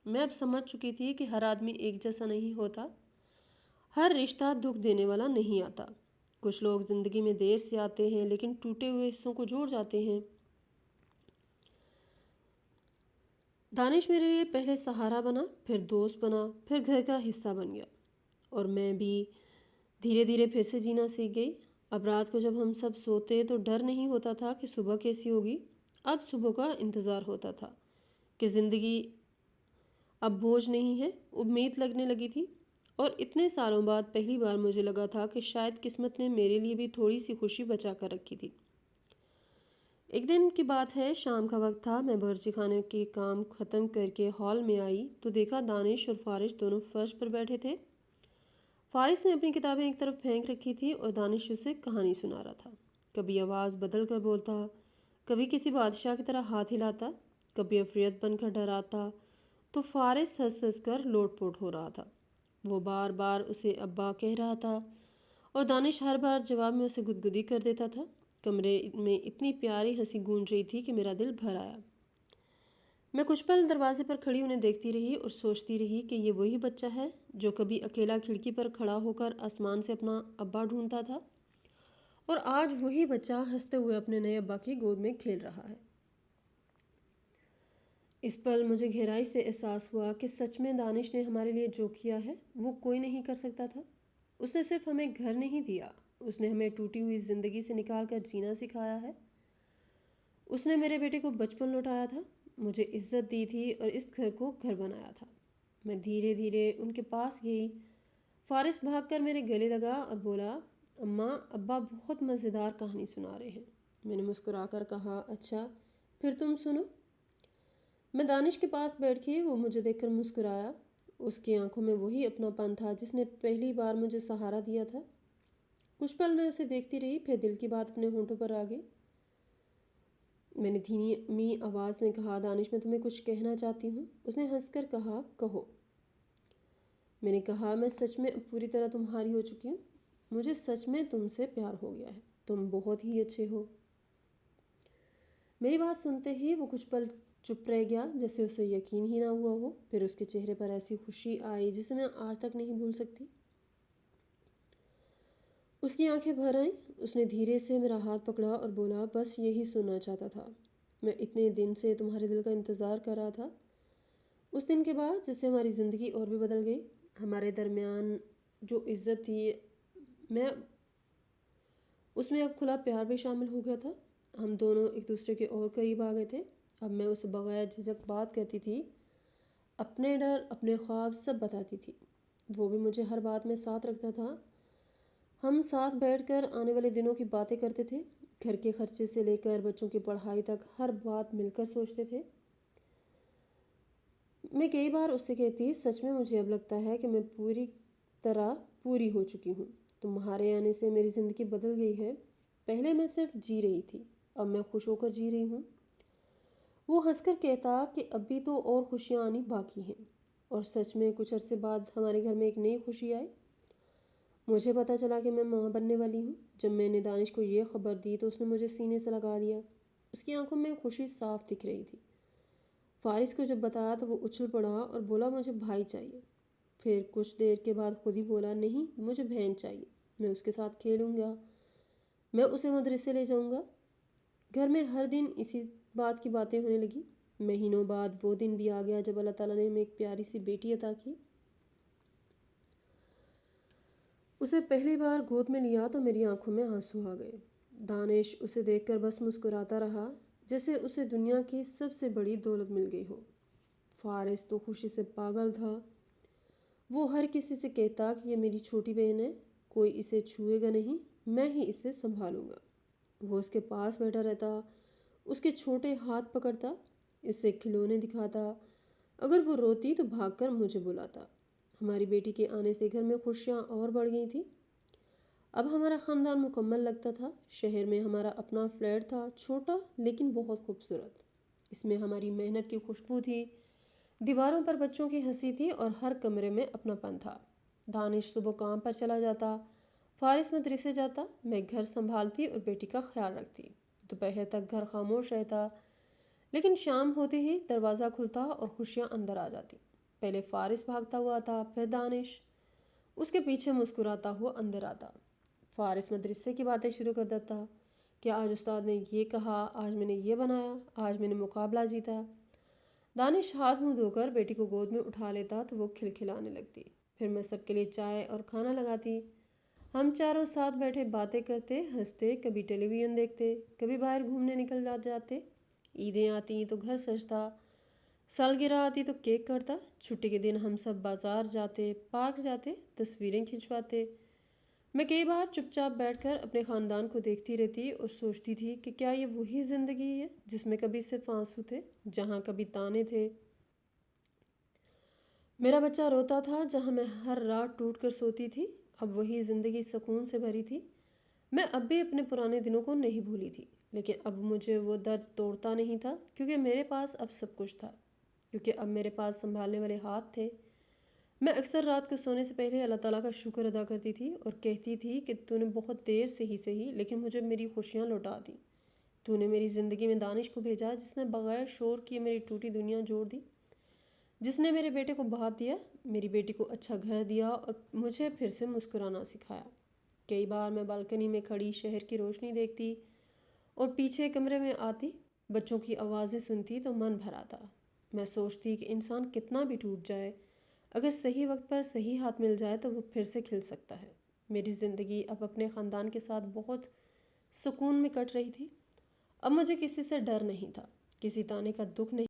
میں اب سمجھ چکی تھی کہ ہر آدمی ایک جیسا نہیں ہوتا، ہر رشتہ دکھ دینے والا نہیں آتا۔ کچھ لوگ زندگی میں دیر سے آتے ہیں لیکن ٹوٹے ہوئے حصوں کو جوڑ جاتے ہیں۔ دانش میرے لیے پہلے سہارا بنا، پھر دوست بنا، پھر گھر کا حصہ بن گیا، اور میں بھی دھیرے دھیرے پھر سے جینا سیکھ گئی۔ اب رات کو جب ہم سب سوتے تو ڈر نہیں ہوتا تھا کہ صبح کیسی ہوگی، اب صبح کا انتظار ہوتا تھا کہ زندگی اب بوجھ نہیں ہے، امید لگنے لگی تھی۔ اور اتنے سالوں بعد پہلی بار مجھے لگا تھا کہ شاید قسمت نے میرے لیے بھی تھوڑی سی خوشی بچا کر رکھی تھی۔ ایک دن کی بات ہے، شام کا وقت تھا، میں باورچی خانے کے کام ختم کر کے ہال میں آئی تو دیکھا دانش اور فارس دونوں فرش پر بیٹھے تھے۔ فارس نے اپنی کتابیں ایک طرف پھینک رکھی تھی اور دانش اسے کہانی سنا رہا تھا۔ کبھی آواز بدل کر بولتا، کبھی کسی بادشاہ کی طرح ہاتھ ہلاتا، کبھی عفریت بن کر ڈراتا، تو فارس ہنس ہنس کر لوٹ پوٹ ہو رہا تھا۔ وہ بار بار اسے ابا کہہ رہا تھا اور دانش ہر بار جواب میں اسے گدگدی کر دیتا تھا۔ کمرے میں اتنی پیاری ہنسی گونج رہی تھی کہ میرا دل بھر آیا۔ میں کچھ پل دروازے پر کھڑی انہیں دیکھتی رہی اور سوچتی رہی کہ یہ وہی بچہ ہے جو کبھی اکیلا کھڑکی پر کھڑا ہو کر آسمان سے اپنا ابا ڈھونڈتا تھا، اور آج وہی بچہ ہنستے ہوئے اپنے نئے ابا کی گود میں کھیل رہا ہے۔ اس پل مجھے گہرائی سے احساس ہوا کہ سچ میں دانش نے ہمارے لیے جو کیا ہے وہ کوئی نہیں کر سکتا تھا۔ اس نے صرف ہمیں گھر نہیں دیا، اس نے ہمیں ٹوٹی ہوئی زندگی سے نکال کر جینا سکھایا ہے۔ اس نے میرے بیٹے کو بچپن لوٹایا تھا، مجھے عزت دی تھی اور اس گھر کو گھر بنایا تھا۔ میں دھیرے دھیرے ان کے پاس گئی۔ فارس بھاگ کر میرے گلے لگا اور بولا، اماں ابا بہت مزیدار کہانی سنا رہے ہیں۔ میں نے مسکرا کر کہا، اچھا پھر تم سنو۔ میں دانش کے پاس بیٹھ کے، وہ مجھے دیکھ کر مسکرایا۔ اس کی آنکھوں میں وہی اپناپن تھا جس نے پہلی بار مجھے سہارا دیا تھا۔ کچھ پل میں اسے دیکھتی رہی، پھر دل کی بات اپنے ہونٹوں پر آ گئی۔ میں نے دھیمی آواز میں کہا، دانش میں تمہیں کچھ کہنا چاہتی ہوں۔ اس نے ہنس کر کہا، کہو۔ میں نے کہا، میں سچ میں اب پوری طرح تمہاری ہو چکی ہوں، مجھے سچ میں تم سے پیار ہو گیا ہے، تم بہت ہی اچھے ہو۔ میری بات سنتے ہی وہ کچھ پل چپ رہ گیا، جیسے اسے یقین ہی نہ ہوا ہو۔ پھر اس کے چہرے پر ایسی خوشی آئی جسے میں آج تک نہیں بھول سکتی۔ اس کی آنکھیں بھر آئیں، اس نے دھیرے سے میرا ہاتھ پکڑا اور بولا، بس یہی سننا چاہتا تھا، میں اتنے دن سے تمہارے دل کا انتظار کر رہا تھا۔ اس دن کے بعد جیسے ہماری زندگی اور بھی بدل گئی، ہمارے درمیان جو عزت تھی میں اس میں اب کھلا پیار بھی شامل ہو گیا تھا۔ ہم دونوں ایک دوسرے کے اور قریب آ گئے تھے۔ اب میں اسے بغیر جھجک بات کرتی تھی، اپنے ڈر، اپنے خواب سب بتاتی تھی۔ وہ بھی مجھے ہر بات میں ساتھ رکھتا تھا۔ ہم ساتھ بیٹھ کر آنے والے دنوں کی باتیں کرتے تھے، گھر کے خرچے سے لے کر بچوں کی پڑھائی تک ہر بات مل کر سوچتے تھے۔ میں کئی بار اس سے کہتی، سچ میں مجھے اب لگتا ہے کہ میں پوری طرح پوری ہو چکی ہوں، تمہارے آنے سے میری زندگی بدل گئی ہے۔ پہلے میں صرف جی رہی تھی، اب میں خوش ہو کر جی رہی ہوں۔ وہ ہنس کر کہتا کہ اب بھی تو اور خوشیاں آنی باقی ہیں، اور سچ میں کچھ عرصے بعد ہمارے گھر میں ایک نئی خوشی آئی۔ مجھے پتہ چلا کہ میں ماں بننے والی ہوں۔ جب میں نے دانش کو یہ خبر دی تو اس نے مجھے سینے سے لگا لیا، اس کی آنکھوں میں خوشی صاف دکھ رہی تھی۔ فارس کو جب بتایا تو وہ اچھل پڑا اور بولا، مجھے بھائی چاہیے۔ پھر کچھ دیر کے بعد خود ہی بولا، نہیں مجھے بہن چاہیے، میں اس کے ساتھ کھیلوں گا، میں اسے مدرسے لے جاؤں گا۔ گھر میں ہر دن اسی بات کی باتیں ہونے لگی۔ مہینوں بعد وہ دن بھی آ گیا جب اللہ تعالیٰ نے ہمیں ایک پیاری سی بیٹی عطا کی۔ اسے پہلی بار گود میں لیا تو میری آنکھوں میں آنسو آ گئے۔ دانش اسے دیکھ کر بس مسکراتا رہا جیسے اسے دنیا کی سب سے بڑی دولت مل گئی ہو۔ فارس تو خوشی سے پاگل تھا۔ وہ ہر کسی سے کہتا کہ یہ میری چھوٹی بہن ہے، کوئی اسے چھوئے گا نہیں، میں ہی اسے سنبھالوں گا۔ وہ اس کے پاس بیٹھا رہتا، اس کے چھوٹے ہاتھ پکڑتا، اس سے کھلونے دکھاتا، اگر وہ روتی تو بھاگ کر مجھے بلاتا۔ ہماری بیٹی کے آنے سے گھر میں خوشیاں اور بڑھ گئی تھیں۔ اب ہمارا خاندان مکمل لگتا تھا۔ شہر میں ہمارا اپنا فلیٹ تھا، چھوٹا لیکن بہت خوبصورت۔ اس میں ہماری محنت کی خوشبو تھی، دیواروں پر بچوں کی ہنسی تھی اور ہر کمرے میں اپنا پن تھا۔ دانش صبح کام پر چلا جاتا، فارس مدرسے جاتا، میں گھر سنبھالتی اور بیٹی کا خیال رکھتی۔ دوپہر تک گھر خاموش رہتا، لیکن شام ہوتے ہی دروازہ کھلتا اور خوشیاں اندر آ جاتی۔ پہلے فارس بھاگتا ہوا آتا، پھر دانش اس کے پیچھے مسکراتا ہوا اندر آتا۔ فارس مدرسے کی باتیں شروع کر دیتا کہ آج استاد نے یہ کہا، آج میں نے یہ بنایا، آج میں نے مقابلہ جیتا۔ دانش ہاتھ منہ دھو کر بیٹی کو گود میں اٹھا لیتا تو وہ کھلکھلانے لگتی۔ پھر میں سب کے لیے چائے اور کھانا لگاتی۔ ہم چاروں ساتھ بیٹھے باتیں کرتے، ہنستے، کبھی ٹیلی ویژن دیکھتے، کبھی باہر گھومنے نکل جاتے۔ عیدیں آتی تو گھر سجتا، سالگرہ آتی تو کیک کٹتا، چھٹی کے دن ہم سب بازار جاتے، پارک جاتے، تصویریں کھنچواتے۔ میں کئی بار چپ چاپ بیٹھ کر اپنے خاندان کو دیکھتی رہتی اور سوچتی تھی کہ کیا یہ وہی زندگی ہے جس میں کبھی صرف آنسو تھے، جہاں کبھی تانے تھے۔ میرا بچہ روتا تھا جہاں میں ہر رات ٹوٹ کر سوتی تھی، اب وہی زندگی سکون سے بھری تھی۔ میں اب بھی اپنے پرانے دنوں کو نہیں بھولی تھی، لیکن اب مجھے وہ درد توڑتا نہیں تھا کیونکہ میرے پاس اب سب کچھ تھا، کیونکہ اب میرے پاس سنبھالنے والے ہاتھ تھے۔ میں اکثر رات کو سونے سے پہلے اللہ تعالیٰ کا شکر ادا کرتی تھی اور کہتی تھی کہ تو نے بہت دیر سے ہی صحیح لیکن مجھے میری خوشیاں لوٹا دیں۔ تو نے میری زندگی میں دانش کو بھیجا جس نے بغیر شور کیے میری ٹوٹی دنیا جوڑ دی، جس نے میرے بیٹے کو بہت دیا، میری بیٹی کو اچھا گھر دیا اور مجھے پھر سے مسکرانا سکھایا۔ کئی بار میں بالکنی میں کھڑی شہر کی روشنی دیکھتی اور پیچھے کمرے میں آتی، بچوں کی آوازیں سنتی تو من بھر آتا۔ میں سوچتی کہ انسان کتنا بھی ٹوٹ جائے، اگر صحیح وقت پر صحیح ہاتھ مل جائے تو وہ پھر سے کھل سکتا ہے۔ میری زندگی اب اپنے خاندان کے ساتھ بہت سکون میں کٹ رہی تھی۔ اب مجھے کسی سے ڈر نہیں تھا، کسی تانے کا دکھ نہیں۔